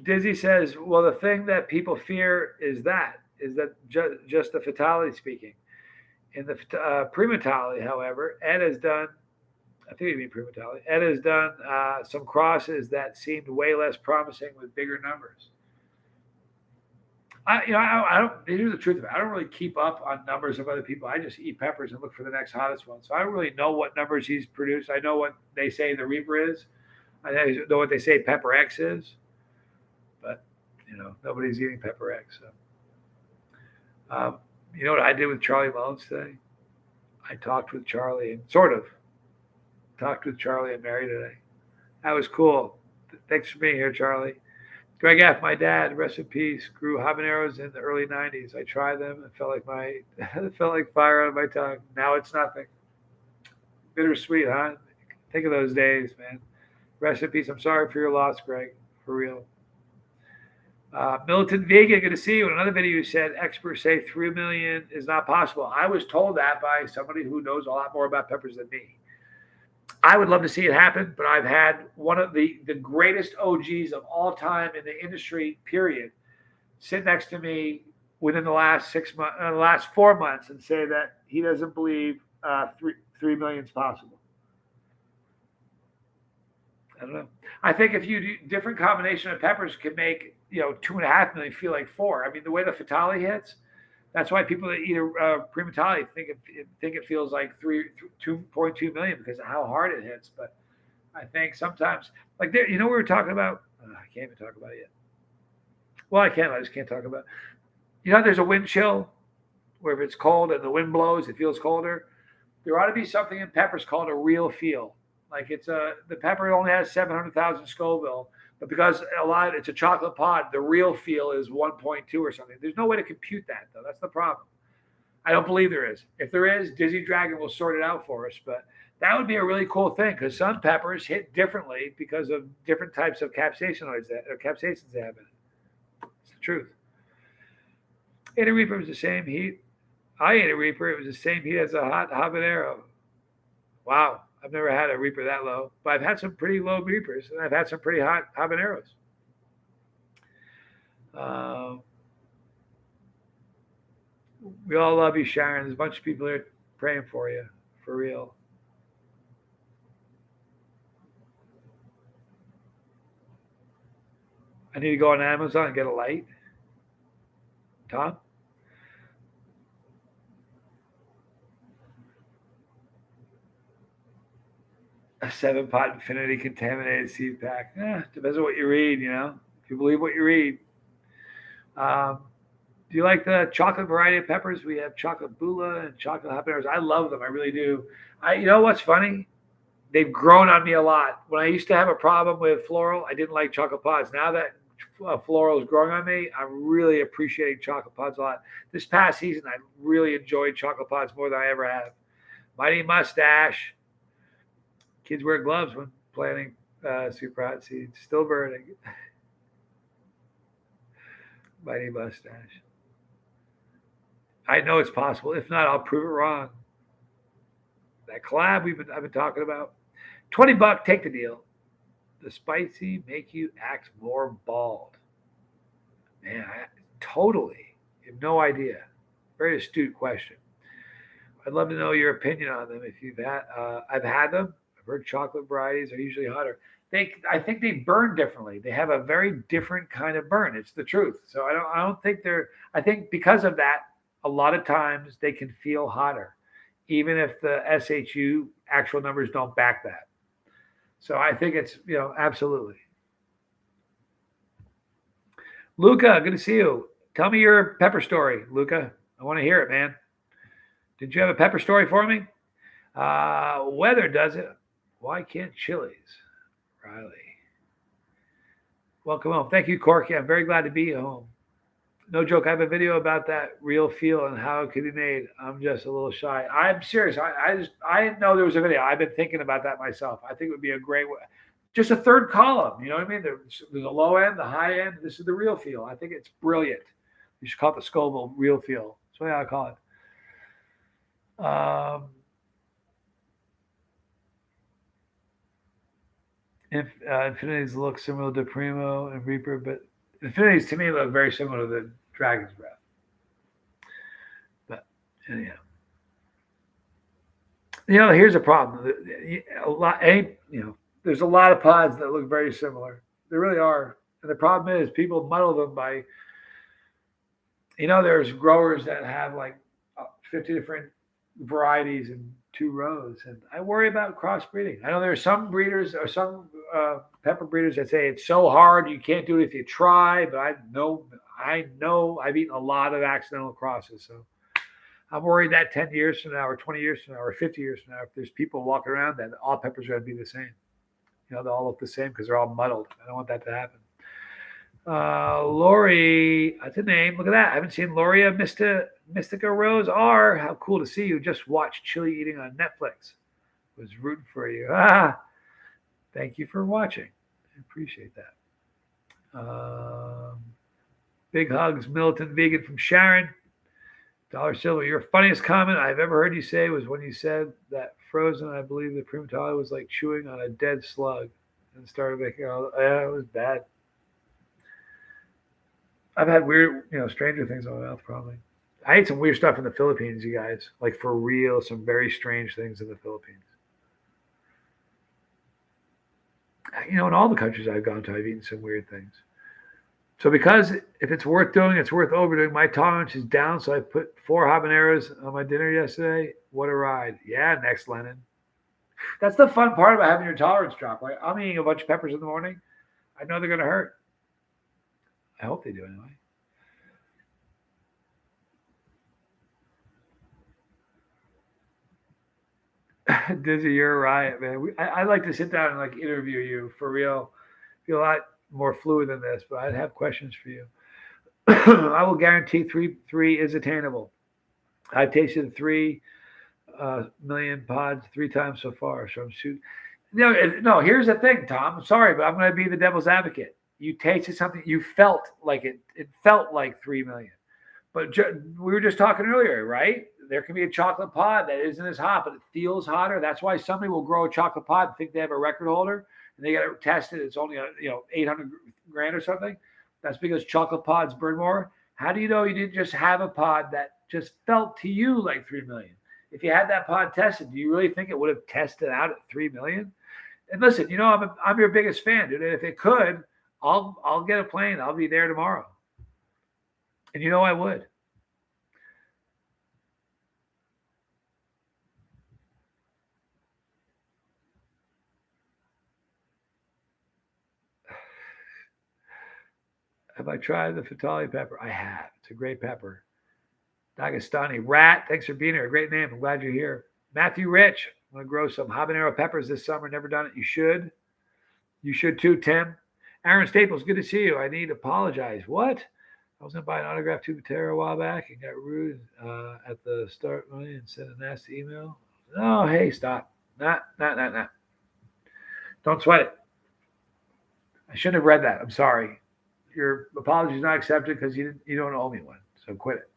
Dizzy says, well, the thing that people fear is that just the fatality speaking. In the Primatali, however, Ed has done, I think you mean Primatali, Ed has done some crosses that seemed way less promising with bigger numbers. I don't. Here's the truth of it. I don't really keep up on numbers of other people. I just eat peppers and look for the next hottest one. So I don't really know what numbers he's produced. I know what they say the Reaper is. I know what they say Pepper X is. But nobody's eating Pepper X. So. You know what I did with Charlie Mullins today? I talked with Charlie and talked with Charlie and Mary today. That was cool. Thanks for being here, Charlie. Greg F., my dad, rest in peace, grew habaneros in the early 90s. I tried them. It felt like fire on my tongue. Now it's nothing. Bittersweet, huh? Think of those days, man. Rest in peace. I'm sorry for your loss, Greg. For real. Militant Vegan, good to see you. In another video, you said experts say 3 million is not possible. I was told that by somebody who knows a lot more about peppers than me. I would love to see it happen, but I've had one of the greatest OGs of all time in the industry, period, sit next to me within the last 4 months and say that he doesn't believe 3 million is possible. I don't know. I think if you do different combination of peppers can make 2.5 million feel like 4. I mean, the way the Fatali hits, that's why people that eat a Primatali think it feels like 2.2 million because of how hard it hits. But I think sometimes, like we were talking about. I can't even talk about it yet. Well, I can. I just can't talk about it. There's a wind chill where if it's cold and the wind blows, it feels colder. There ought to be something in peppers called a real feel. Like the pepper only has 700,000 Scoville, but because it's a chocolate pod, the real feel is 1.2 or something. There's no way to compute that though. That's the problem. I don't believe there is. If there is, Dizzy Dragon will sort it out for us. But That would be a really cool thing because some peppers hit differently because of different types of capsaicinoids or capsaicins they have in it. It's the truth. Ate a Reaper was the same heat. I ate a Reaper. It was the same heat as a hot habanero. Wow. I've never had a Reaper that low, but I've had some pretty low Reapers and I've had some pretty hot habaneros. Um, we all love you, Sharon. There's a bunch of people here praying for you, for real. I need to go on Amazon and get a light. Tom? A 7-pot infinity contaminated seed pack. Depends on what you read, you know. If you believe what you read. Um, do you like the chocolate variety of peppers? We have chocolate bula and chocolate habaneros. I love them. I really do. You know what's funny? They've grown on me a lot. When I used to have a problem with floral, I didn't like chocolate pods. Now that floral is growing on me, I'm really appreciating chocolate pods a lot. This past season, I really enjoyed chocolate pods more than I ever have. Mighty Mustache. Kids wear gloves when planting super hot seeds. Still burning. Mighty Mustache. I know it's possible. If not, I'll prove it wrong. That collab I've been talking about. $20, take the deal. The spicy make you act more bald. Man, totally. You have no idea. Very astute question. I'd love to know your opinion on them. If you've had, I've had them. I've heard chocolate varieties are usually hotter. I think they burn differently. They have a very different kind of burn. It's the truth. So I don't think they're. I think because of that, a lot of times they can feel hotter, even if the SHU actual numbers don't back that. So I think it's absolutely. Luca, good to see you. Tell me your pepper story, Luca. I want to hear it, man. Did you have a pepper story for me? Weather does it. Why can't chilies? Riley. Welcome home. Thank you, Corky. I'm very glad to be home. No joke. I have a video about that real feel and how it could be made. I'm just a little shy. I'm serious. I didn't know there was a video. I've been thinking about that myself. I think it would be a great way. Just a third column. You know what I mean? There's the low end, the high end. This is the real feel. I think it's brilliant. You should call it the Scoville real feel. That's what I call it. Infinities look similar to Primo and Reaper, but Infinities to me look very similar to the Dragon's Breath. But anyhow, here's a problem. There's a lot of pods that look very similar. There really are, and the problem is people muddle them by. There's growers that have like 50 different varieties in 2 rows, and I worry about crossbreeding. I know there are some breeders or some pepper breeders that say it's so hard you can't do it if you try, but I know I've eaten a lot of accidental crosses, so I'm worried that 10 years from now or 20 years from now or 50 years from now, if there's people walking around that all peppers are going to be the same. They all look the same because they're all muddled. I don't want that to happen. Lori, that's a name. Look at that. I haven't seen Loria Mystica Rose R. How cool to see you. Just watch Chili Eating on Netflix. Was rooting for you. Thank you for watching. I appreciate that. Big hugs, Militant Vegan from Sharon. Dollar Silver, your funniest comment I've ever heard you say was when you said that frozen, I believe the primatale was like chewing on a dead slug and started making it was bad. I've had weird, stranger things in my mouth probably. I ate some weird stuff in the Philippines, you guys. Like for real, some very strange things in the Philippines. In all the countries I've gone to, I've eaten some weird things. So because if it's worth doing, it's worth overdoing. My tolerance is down, so I put 4 habaneros on my dinner yesterday. What a ride. Yeah, next Lennon. That's the fun part about having your tolerance drop. Like I'm eating a bunch of peppers in the morning. I know they're going to hurt. I hope they do anyway. Dizzy, you're a riot, man. I'd like to sit down and like interview you for real. Feel a lot more fluid than this, but I'd have questions for you. I will guarantee three is attainable. I've tasted 3 million pods 3 times so far. So I'm shooting. No, here's the thing, Tom. I'm sorry, but I'm going to be the devil's advocate. You tasted something, you felt like it felt like 3 million. But we were just talking earlier, right? There can be a chocolate pod that isn't as hot, but it feels hotter. That's why somebody will grow a chocolate pod and think they have a record holder, and they got to test it. It's only 800 grand or something. That's because chocolate pods burn more. How do you know you didn't just have a pod that just felt to you like 3 million? If you had that pod tested, do you really think it would have tested out at 3 million? And listen, I'm your biggest fan, dude. And if it could, I'll get a plane. I'll be there tomorrow. And I would. Have I tried the Fatali pepper? I have. It's a great pepper. Dagestani Rat, thanks for being here. Great name. I'm glad you're here. Matthew Rich, I'm going to grow some habanero peppers this summer. Never done it. You should. You should too, Tim. Aaron Staples, good to see you. I need to apologize. What? I was going to buy an autograph to Patera a while back and got rude at the start and sent a nasty email. Oh, hey, stop. Nah. Don't sweat it. I shouldn't have read that. I'm sorry. Your apology is not accepted because you don't owe me one. So quit it.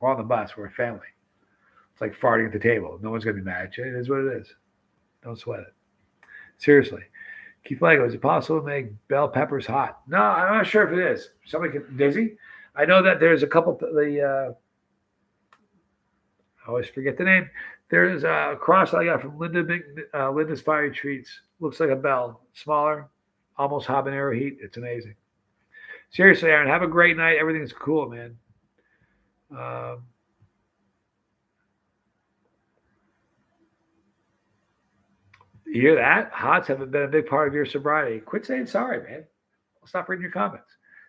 We're on the bus. We're a family. It's like farting at the table. No one's going to be mad at you. It is what it is. Don't sweat it. Seriously. Keith Lego, is it possible to make bell peppers hot? No, I'm not sure if it is. Somebody can. Dizzy? I know that there's a couple. I always forget the name. There's a cross I got from Linda's Fiery Treats. Looks like a bell. Smaller. Almost habanero heat. It's amazing. Seriously, Aaron, have a great night. Everything's cool, man. You hear that? Hots haven't been a big part of your sobriety. Quit saying sorry, man. I'll stop reading your comments.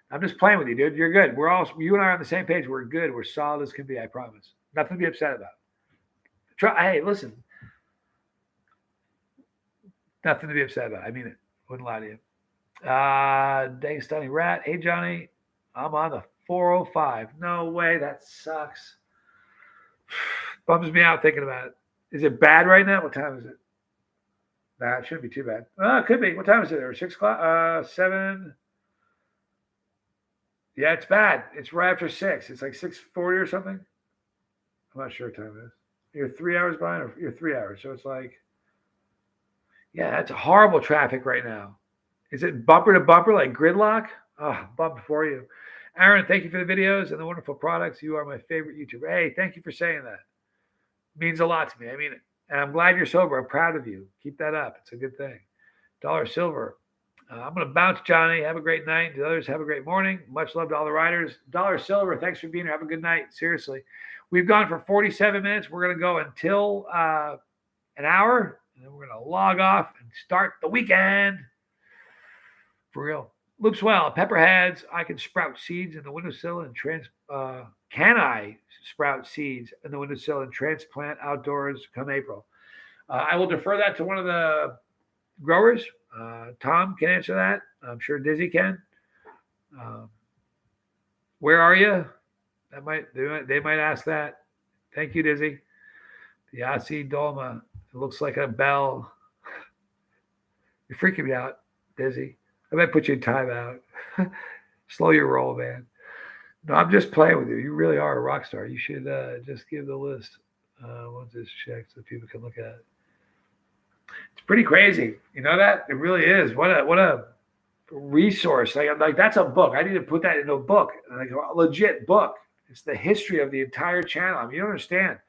I'm just playing with you, dude. You're good. You and I are on the same page. We're good. We're solid as can be. I promise. Nothing to be upset about. Hey, listen. Nothing to be upset about. I mean it. Wouldn't lie to you. Dang Stunning Rat. Hey, Johnny. I'm on the 405. No way. That sucks. Bums me out thinking about it. Is it bad right now? What time is it? Nah, it shouldn't be too bad. It could be. What time is it there? 6 o'clock? 7. Yeah, it's bad. It's right after 6. It's like 6:40 or something. I'm not sure what time it is. You're 3 hours behind, or you're 3 hours. So it's like, yeah, it's horrible traffic right now. Is it bumper to bumper like gridlock? Oh, bumped for you. Aaron, thank you for the videos and the wonderful products. You are my favorite YouTuber. Hey, thank you for saying that. It means a lot to me. I mean it. And I'm glad you're sober. I'm proud of you. Keep that up. It's a good thing. Dollar Silver. I'm going to bounce, Johnny. Have a great night. The others have a great morning. Much love to all the riders. Dollar Silver, thanks for being here. Have a good night. Seriously. We've gone for 47 minutes. We're going to go until an hour. And then we're going to log off and start the weekend. For real. Loops well. Pepperheads. I can sprout seeds in the windowsill and can I sprout seeds in the windowsill and transplant outdoors come April? I will defer that to one of the growers. Tom can answer that. I'm sure Dizzy can. Where are you? They might ask that. Thank you, Dizzy. The Aussie Dolma. It looks like a bell. You're freaking me out, Dizzy. I might put you in timeout. Slow your roll, man. No, I'm just playing with you. You really are a rock star. You should just give the list once it's checked so people can look at it. It's pretty crazy. You know that? It really is. What a resource. Like that's a book. I need to put that into a book, like a legit book. It's the history of the entire channel. I mean, you don't understand.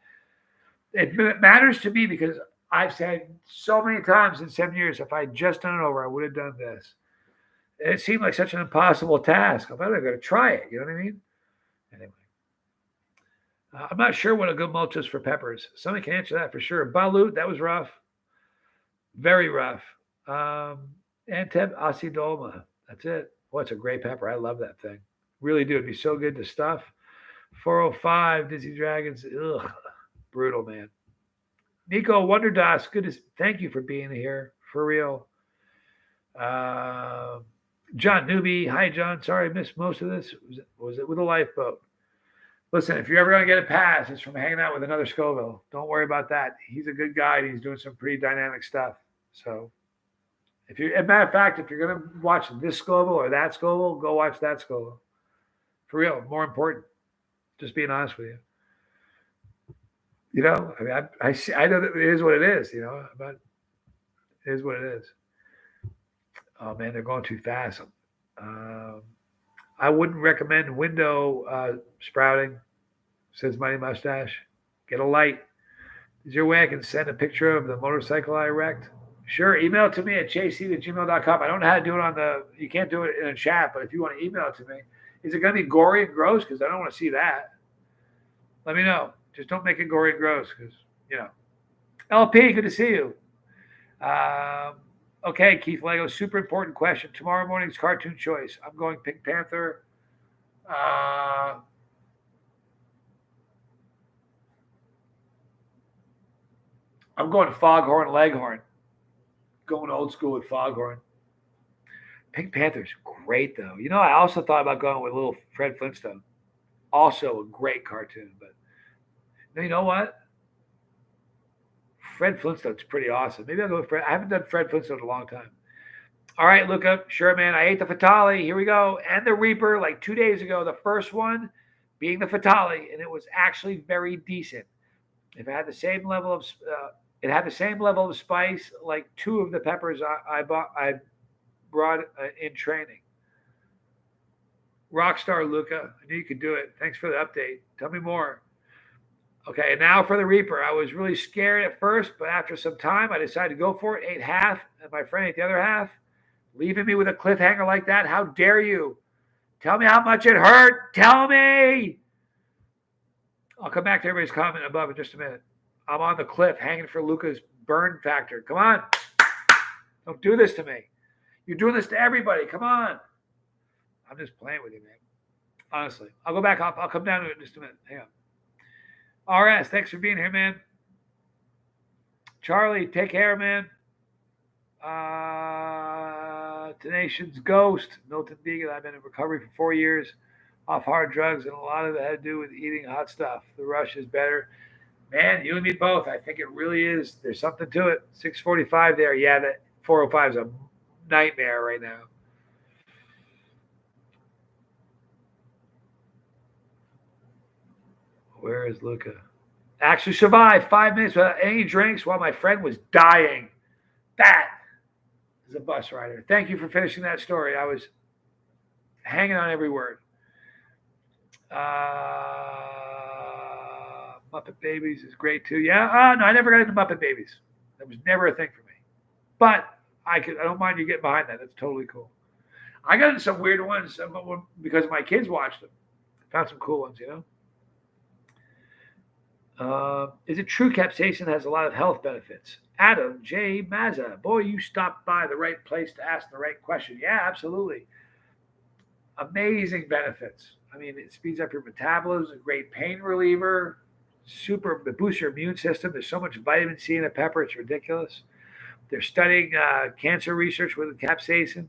It matters to me because I've said so many times in 7 years, if I just done it over, I would have done this. It seemed like such an impossible task. I'm going to try it. You know what I mean? Anyway. I'm not sure what a good mulch is for peppers. Somebody can answer that for sure. Balut, that was rough. Very rough. Anteb Acidoma. That's it. Boy, it's a great pepper. I love that thing. Really do. It'd be so good to stuff. 405 Dizzy Dragons. Ugh. Brutal, man. Nico Wonderdas. Thank you for being here. For real. John Newby. Hi, John. Sorry I missed most of this. Was it with a lifeboat? Listen, if you're ever going to get a pass, it's from hanging out with another Scoville. Don't worry about that. He's a good guy and he's doing some pretty dynamic stuff. So, as a matter of fact, if you're going to watch this Scoville or that Scoville, go watch that Scoville. For real, more important. Just being honest with you. I mean, I know that it is what it is. But it is what it is. Oh man, they're going too fast. Um, I wouldn't recommend window sprouting. Says Mighty Mustache. Get a light. Is there a way I can send a picture of the motorcycle I wrecked? Sure, email it to me at jc@gmail.com. I don't know how to do it you can't do it in a chat, but if you want to email it to me, is it going to be gory and gross? Because I don't want to see that. Let me know. Just don't make it gory and gross because, LP, good to see you. Okay, Keith Lego, super important question. Tomorrow morning's cartoon choice. I'm going Pink Panther. I'm going Foghorn Leghorn. Going old school with Foghorn. Pink Panther's great, though. I also thought about going with little Fred Flintstone. Also a great cartoon. But you know what? Fred Flintstone's pretty awesome. Maybe I'll go with Fred. I haven't done Fred Flintstone in a long time. All right, Luca. Sure, man. I ate the Fatale. Here we go. And the Reaper like 2 days ago. The first one being the Fatale. And it was actually very decent. If it had the same level of spice like two of the peppers I brought in training. Rockstar Luca, I knew you could do it. Thanks for the update. Tell me more. Okay, and now for the Reaper. I was really scared at first, but after some time, I decided to go for it. Ate half, and my friend ate the other half. Leaving me with a cliffhanger like that? How dare you? Tell me how much it hurt. Tell me. I'll come back to everybody's comment above in just a minute. I'm on the cliff hanging for Luca's burn factor. Come on. Don't do this to me. You're doing this to everybody. Come on. I'm just playing with you, man. Honestly. I'll go back. I'll come down to it in just a minute. Hang on. RS, thanks for being here, man. Charlie, take care, man. Tenacious Ghost, Milton Deegan. I've been in recovery for 4 years off hard drugs, and a lot of it had to do with eating hot stuff. The rush is better. Man, you and me both. I think it really is. There's something to it. 645 there. Yeah, that 405 is a nightmare right now. Where is Luca? Actually survived 5 minutes without any drinks while my friend was dying. That is a bus rider. Thank you for finishing that story. I was hanging on every word. Muppet Babies is great too. Yeah. No, I never got into Muppet Babies. That was never a thing for me. But I don't mind you getting behind that. That's totally cool. I got into some weird ones because my kids watched them. Found some cool ones, Is it true capsaicin has a lot of health benefits? Adam J. Mazza. Boy, you stopped by the right place to ask the right question. Yeah, absolutely. Amazing benefits. I mean, it speeds up your metabolism, a great pain reliever, it boosts your immune system. There's so much vitamin C in a pepper, it's ridiculous. They're studying cancer research with capsaicin.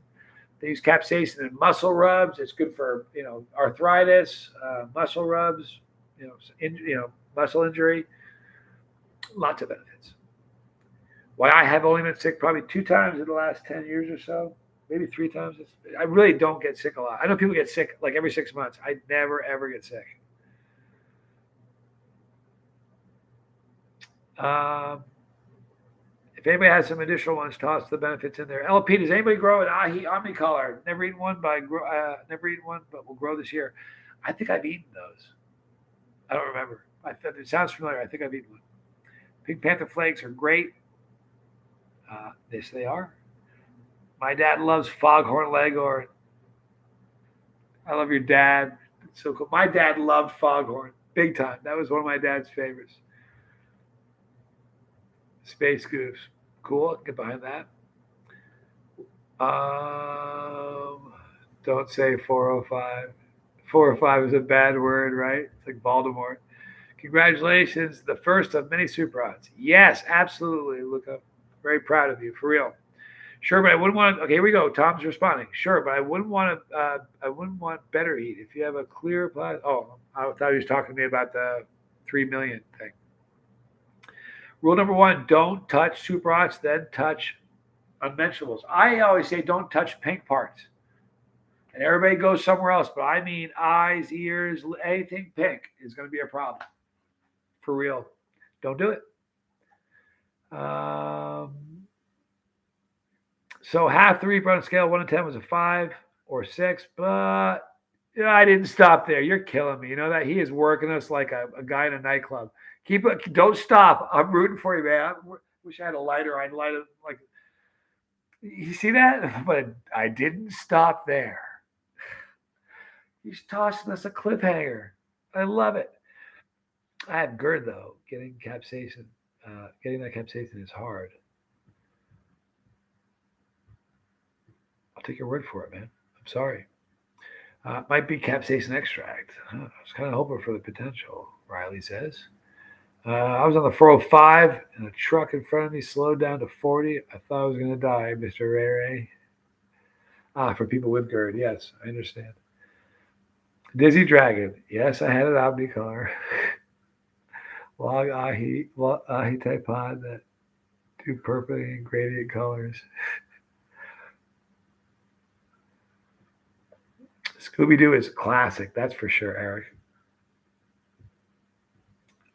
They use capsaicin in muscle rubs. It's good for arthritis, muscle rubs, muscle injury. Lots of benefits. Why I have only been sick probably 2 times in the last 10 years or so, maybe 3 times. I really don't get sick a lot. I know people get sick like every 6 months. I never, ever get sick. If anybody has some additional ones, toss the benefits in there. LP, does anybody grow an ahi omnicolor? Never eaten one, but will grow this year. I think I've eaten those. I don't remember. It sounds familiar. I think I've eaten one. Pink Panther flakes are great. Yes, they are. My dad loves Foghorn Leghorn. I love your dad. It's so cool. My dad loved Foghorn big time. That was one of my dad's favorites. Space Goose. Cool. I can get behind that. Don't say 405. 405 is a bad word, right? It's like Baltimore. Congratulations. The first of many super odds. Yes, absolutely. Look up. Very proud of you. For real. Sure, but I wouldn't want. Okay, here we go. Tom's responding. Sure, but I wouldn't want to. I wouldn't want better heat if you have a clear plastic. Oh, I thought he was talking to me about the 3 million thing. Rule number one: don't touch super hots, then touch unmentionables. I always say don't touch pink parts, and everybody goes somewhere else. But I mean eyes, ears, anything pink is going to be a problem for real. Don't do it. Um, So half the Reaper on a scale of 1 to 10 was a 5 or 6, but I didn't stop there. You're killing me. You know that? He is working us like a guy in a nightclub. Keep it. Don't stop. I'm rooting for you, man. I wish I had a lighter. I'd light it like. You see that? But I didn't stop there. He's tossing us a cliffhanger. I love it. I have GERD though. Getting capsaicin. Getting that capsaicin is hard. I'll take your word for it, man. I'm sorry. Might be capsaicin extract. I was kind of hoping for the potential, Riley says. I was on the 405 and a truck in front of me slowed down to 40. I thought I was going to die, Mr. Ray Ray. For people with GERD. Yes, I understand. Dizzy Dragon. Yes, I had an omnicolor. Long ahi type pod that do perfectly in gradient colors. Scooby-Doo is classic, that's for sure, Eric.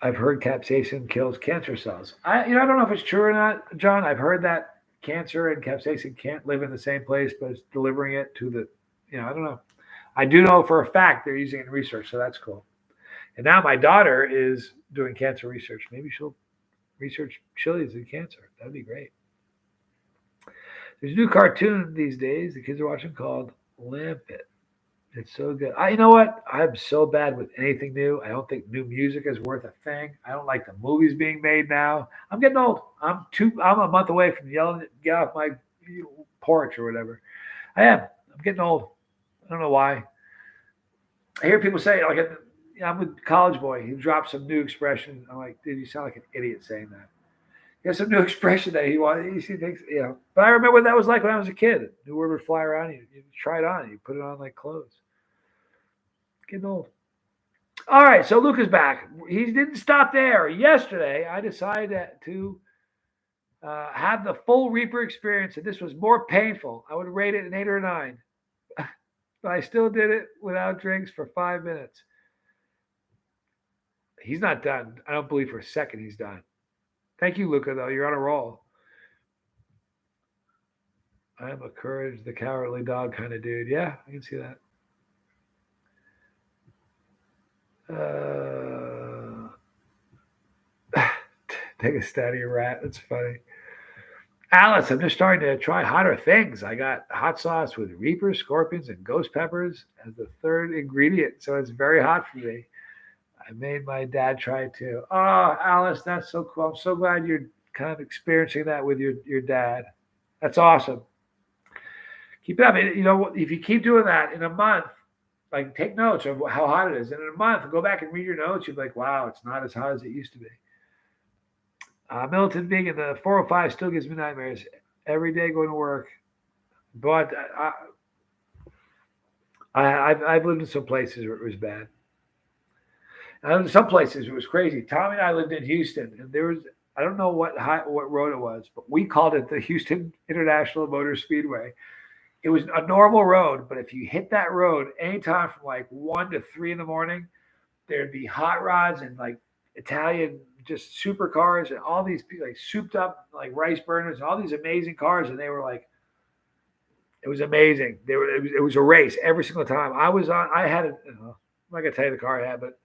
I've heard capsaicin kills cancer cells. I don't know if it's true or not, John. I've heard that cancer and capsaicin can't live in the same place, but it's delivering it to the, I don't know. I do know for a fact they're using it in research, so that's cool. And now my daughter is doing cancer research. Maybe she'll research chilies and cancer. That'd be great. There's a new cartoon these days the kids are watching called Lampet. It's so good. You know what? I'm so bad with anything new. I don't think new music is worth a thing. I don't like the movies being made now. I'm getting old. I'm a month away from yelling, get off my porch or whatever. I am. I'm getting old. I don't know why. I hear people say, like, I'm a college boy. He drops some new expression. I'm like, dude, you sound like an idiot saying that. He has some new expression that he thinks, But I remember what that was like when I was a kid. New word would fly around you. You try it on. You put it on like clothes. Getting old. All right, so Luke is back. He didn't stop there. Yesterday, I decided to have the full Reaper experience, and this was more painful. I would rate it an 8 or a 9. But I still did it without drinks for 5 minutes. He's not done. I don't believe for a second he's done. Thank you, Luca, though. You're on a roll. I am a courage the cowardly dog kind of dude. Yeah, I can see that. Take a steady rat. That's funny. Alice, I'm just starting to try hotter things. I got hot sauce with Reaper, scorpions, and ghost peppers as the third ingredient, so it's very hot for me. I made my dad try it too. Oh, Alice, that's so cool. I'm so glad you're kind of experiencing that with your dad. That's awesome. Keep it up. If you keep doing that in a month, like take notes of how hot it is. And in a month, go back and read your notes. You'll be like, wow, it's not as hot as it used to be. Militant being in the 405 still gives me nightmares. Every day going to work. But I've lived in some places where it was bad. And in some places it was crazy. Tommy and I lived in Houston, and there was, I don't know what road it was, but we called it the Houston International Motor Speedway. It was a normal road, but if you hit that road anytime from like 1 to 3 in the morning, there'd be hot rods and like Italian just supercars and all these like souped up like rice burners and all these amazing cars, and they were like, it was amazing. It was a race every single time. I had it. I'm not gonna tell you the car I had, but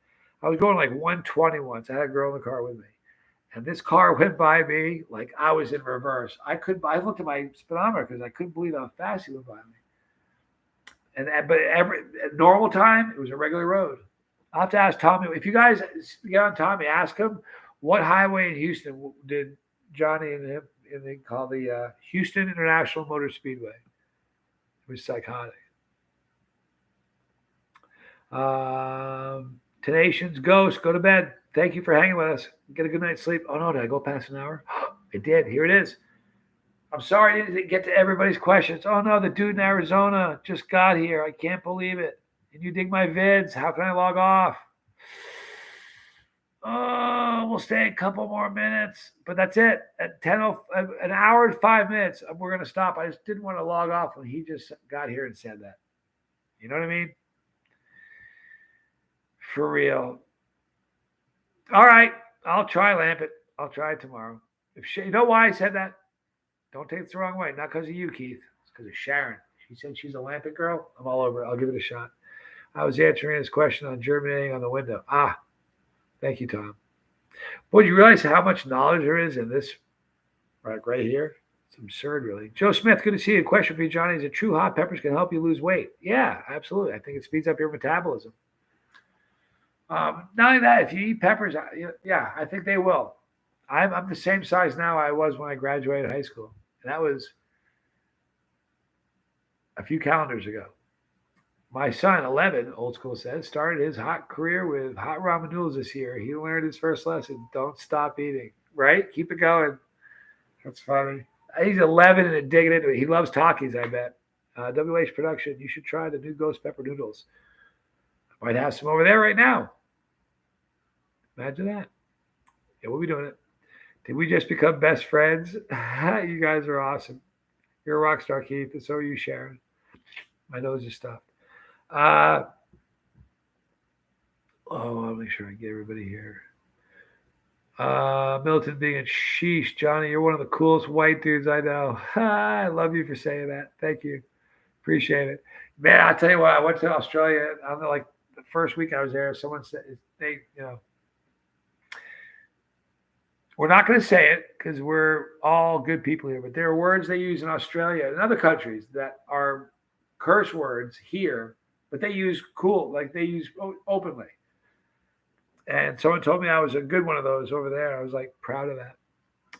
I was going like 120 once. I had a girl in the car with me, and this car went by me like I was in reverse. I looked at my speedometer because I couldn't believe how fast he went by me. But every normal time, it was a regular road. I'll have to ask Tommy. If you guys get on Tommy, ask him what highway in Houston did Johnny and him call the Houston International Motor Speedway. It was psychotic. Tenacious Ghost, go to bed. Thank you for hanging with us. Get a good night's sleep. Oh no, did I go past an hour? I did. Here it is. I'm sorry I didn't get to everybody's questions. Oh no, the dude in Arizona just got here. I can't believe it. Can you dig my vids? How can I log off? Oh, we'll stay a couple more minutes, but that's it. At an hour and 5 minutes, we're gonna stop. I just didn't want to log off when he just got here and said that. You know what I mean? For real. All right, I'll try Lampet. I'll try it tomorrow. You know why I said that? Don't take it the wrong way. Not because of you, Keith. It's because of Sharon. She said she's a Lampet girl. I'm all over it. I'll give it a shot. I was answering his question on germinating on the window. Thank you, Tom. Boy, do you realize how much knowledge there is in this right here? It's absurd, really. Joe Smith, good to see you. Question for you, Johnny. Is it true hot peppers can help you lose weight? Yeah, absolutely. I think it speeds up your metabolism. Not only that, if you eat peppers, yeah, I think they will. I'm the same size now I was when I graduated high school. And that was a few calendars ago. My son, 11, old school says, started his hot career with hot ramen noodles this year. He learned his first lesson. Don't stop eating. Right? Keep it going. That's funny. He's 11 and digging into it. He loves Takis, I bet. WH Production, you should try the new ghost pepper noodles. I might have some over there right now. Imagine that. Yeah, we'll be doing it. Did we just become best friends? You guys are awesome. You're a rock star, Keith, and so are you, Sharon. My nose is stuffed. I'll make sure I get everybody here. Milton being sheesh, Johnny, you're one of the coolest white dudes I know. I love you for saying that. Thank you. Appreciate it. Man, I'll tell you what, I went to Australia. I don't know, like the first week I was there, someone said, we're not going to say it because we're all good people here, but there are words they use in Australia and other countries that are curse words here, but they use cool, like they use openly. And someone told me I was a good one of those over there. I was like proud of that.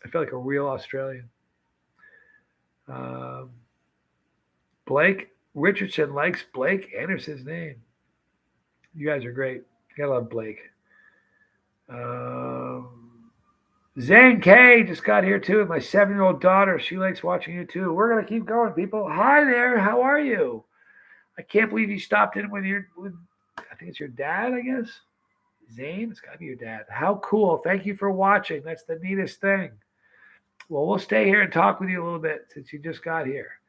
I feel like a real Australian. Blake Richardson likes Blake Anderson's name. You guys are great. I love Blake. Zane K just got here too. My 7-year-old daughter, she likes watching you too. We're gonna keep going, people. Hi there. How are you? I can't believe you stopped in with I think it's your dad, I guess. Zane, it's gotta be your dad. How cool. Thank you for watching. That's the neatest thing. Well, we'll stay here and talk with you a little bit since you just got here.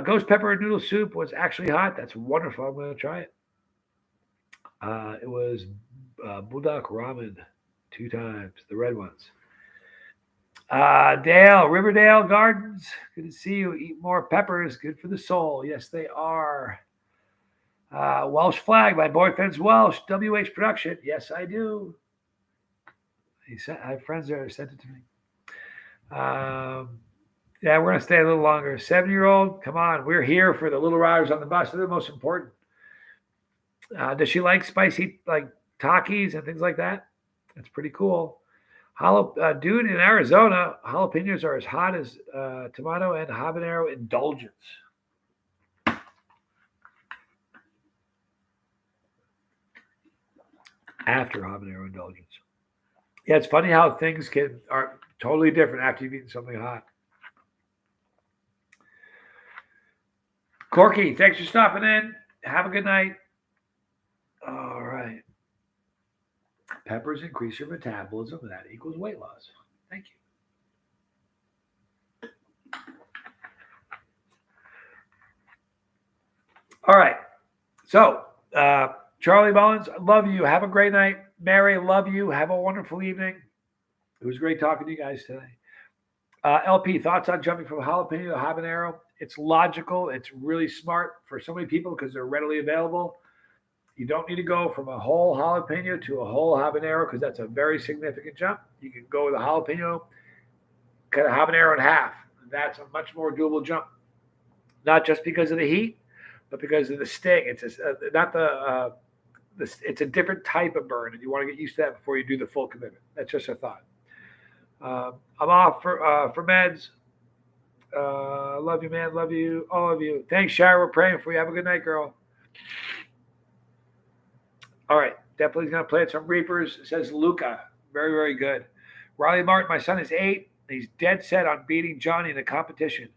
Ghost pepper noodle soup was actually hot. That's wonderful. I'm going to try it. It was Bulldog ramen 2 times, the red ones. Dale, Riverdale Gardens. Good to see you. Eat more peppers. Good for the soul. Yes, they are. Welsh flag. My boyfriend's Welsh. WH Production. Yes, I do. I have friends there who sent it to me. Yeah, we're going to stay a little longer. 7-year-old, come on. We're here for the little riders on the bus. They're the most important. Does she like spicy, like Takis and things like that? That's pretty cool. Dude, in Arizona, jalapenos are as hot as tomato and habanero indulgence. After habanero indulgence. Yeah, it's funny how things are totally different after you've eaten something hot. Corky, thanks for stopping in. Have a good night. All right. Peppers increase your metabolism, and that equals weight loss. Thank you. All right. So, Charlie Mullins, love you. Have a great night. Mary, love you. Have a wonderful evening. It was great talking to you guys today. LP, thoughts on jumping from jalapeno to habanero? It's logical. It's really smart for so many people because they're readily available. You don't need to go from a whole jalapeno to a whole habanero because that's a very significant jump. You can go with a jalapeno, cut a habanero in half. That's a much more doable jump. Not just because of the heat, but because of the sting. It's it's a different type of burn, and you want to get used to that before you do the full commitment. That's just a thought. I'm off for meds. Love you, man. Love you, all of you. Thanks, Shara. We're praying for you. Have a good night, girl. All right. Definitely going to play at some Reapers. It says Luca. Very, very good. Riley Martin, my son is 8. He's dead set on beating Johnny in the competition.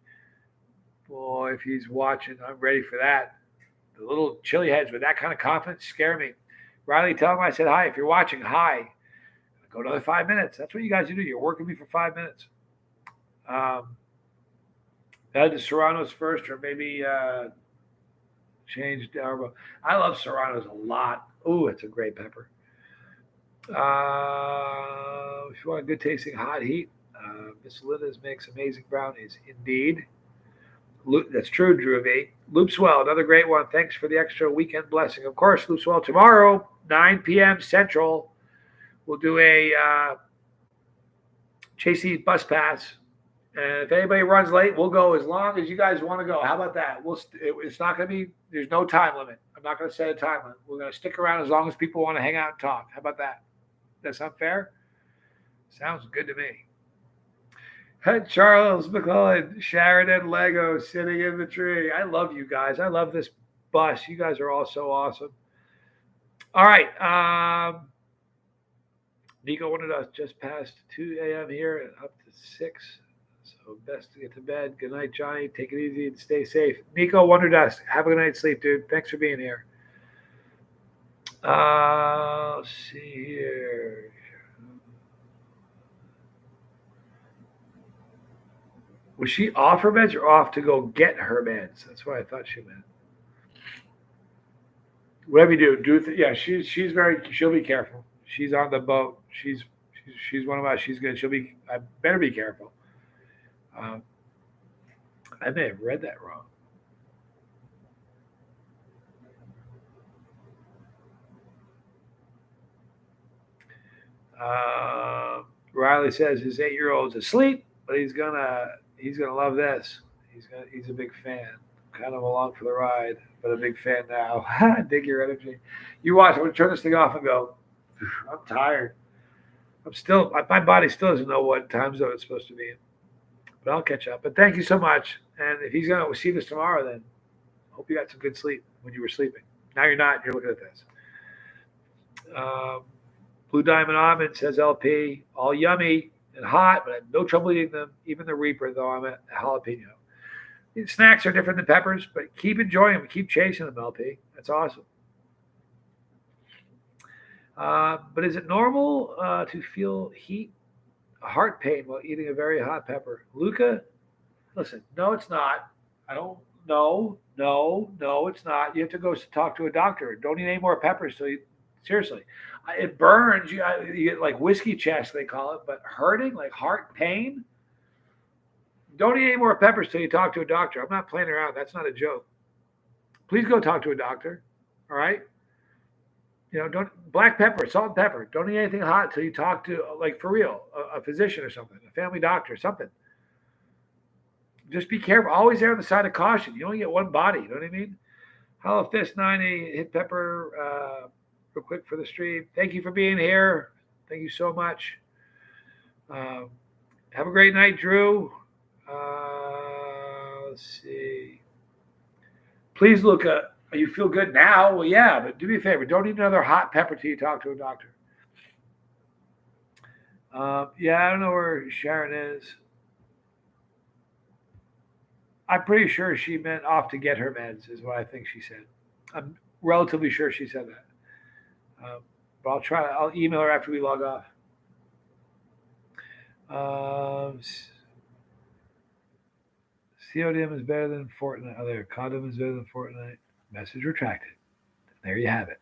Boy, if he's watching, I'm ready for that. The little chili heads with that kind of confidence scare me. Riley, tell him I said hi. If you're watching, hi. Go another 5 minutes. That's what you guys do. You're working me for 5 minutes. Add the Serranos first, or maybe change Darbo. I love Serranos a lot. Ooh, it's a great pepper. If you want a good tasting hot heat, Miss Linda's makes amazing brownies. Indeed. That's true, Drew V. Loopswell, another great one. Thanks for the extra weekend blessing. Of course, Loopswell, tomorrow, 9 p.m. Central, we'll do a JC bus pass. And if anybody runs late, we'll go as long as you guys want to go. How about that? It's not going to be, there's no time limit. I'm not going to set a time limit. We're going to stick around as long as people want to hang out and talk. How about that? That sound fair? Sounds good to me. Charles McClellan, Sharon and Lego sitting in the tree. I love you guys. I love this bus. You guys are all so awesome. All right. Nico wanted us just past 2 a.m. here, up to 6. So best to get to bed. Good night, Johnny. Take it easy and stay safe. Nico Wonderdust, have a good night's sleep, dude. Thanks for being here. Let's see here. Was she off her meds or off to go get her meds? That's what I thought she meant. Whatever you do, yeah. She'll be careful. She's on the boat. She's one of us. She's good. I better be careful. I may have read that wrong. Riley says his 8-year-old's asleep, but he's gonna love this. He's a big fan. Kind of along for the ride, but a big fan now. Dig your energy. You watch. I'm gonna turn this thing off and go. I'm tired. My body still doesn't know what time zone it's supposed to be in, but I'll catch up. But thank you so much. And if he's gonna see this tomorrow, then hope you got some good sleep when you were sleeping. Now you're not. You're looking at this. Blue Diamond Almond says LP, all yummy and hot, but I have no trouble eating them. Even the Reaper, though, I'm a jalapeno. Snacks are different than peppers, but keep enjoying them. Keep chasing them, LP. That's awesome. But is it normal to feel heart pain while eating a very hot pepper? Luca, listen, no, it's not. I don't. No, it's not. You have to go talk to a doctor. Don't eat any more peppers. Seriously, it burns. You get like whiskey chest, they call it, but hurting, like heart pain. Don't eat any more peppers till you talk to a doctor. I'm not playing around. That's not a joke. Please go talk to a doctor. All right. Don't black pepper, salt and pepper. Don't eat anything hot till you talk to, like for real, a physician or something, a family doctor, something. Just be careful. Always err on the side of caution. You only get one body. You know what I mean? Hollow Fist 90 hit pepper real quick for the stream. Thank you for being here. Thank you so much. Have a great night, Drew. Let's see. Please look up. You feel good now? Well, yeah, but do me a favor. Don't eat another hot pepper till you talk to a doctor. Yeah, I don't know where Sharon is. I'm pretty sure she meant off to get her meds, is what I think she said. I'm relatively sure she said that. But I'll email her after we log off. CODM is better than Fortnite. Other condom is better than Fortnite. Message retracted. There you have it.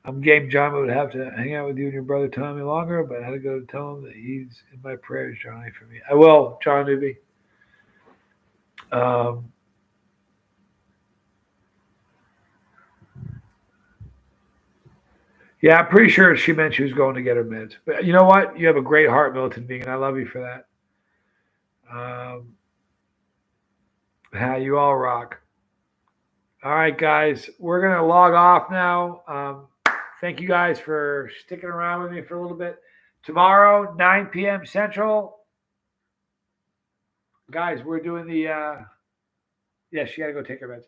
I'm game. John would have to hang out with you and your brother Tommy longer, but I had to go tell him that he's in my prayers, Johnny, for me. I will, John Newby. Yeah, I'm pretty sure she meant she was going to get her meds. But you know what? You have a great heart, Milton Bean, and I love you for that. You all rock. All right, guys, we're going to log off now. Thank you guys for sticking around with me for a little bit. Tomorrow, 9 p.m. Central. Guys, we're doing the she got to go take her meds.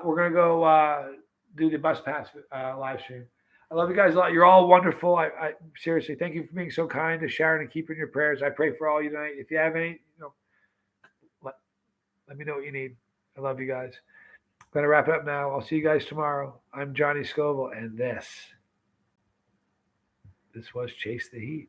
We're going to go do the bus pass live stream. I love you guys a lot. You're all wonderful. I seriously thank you for being so kind to Sharon and keeping your prayers. I pray for all you tonight. If you have any, let, let me know what you need. I love you guys. I'm gonna wrap it up now. I'll see you guys tomorrow. I'm Johnny Scoville, and this was Chase the Heat.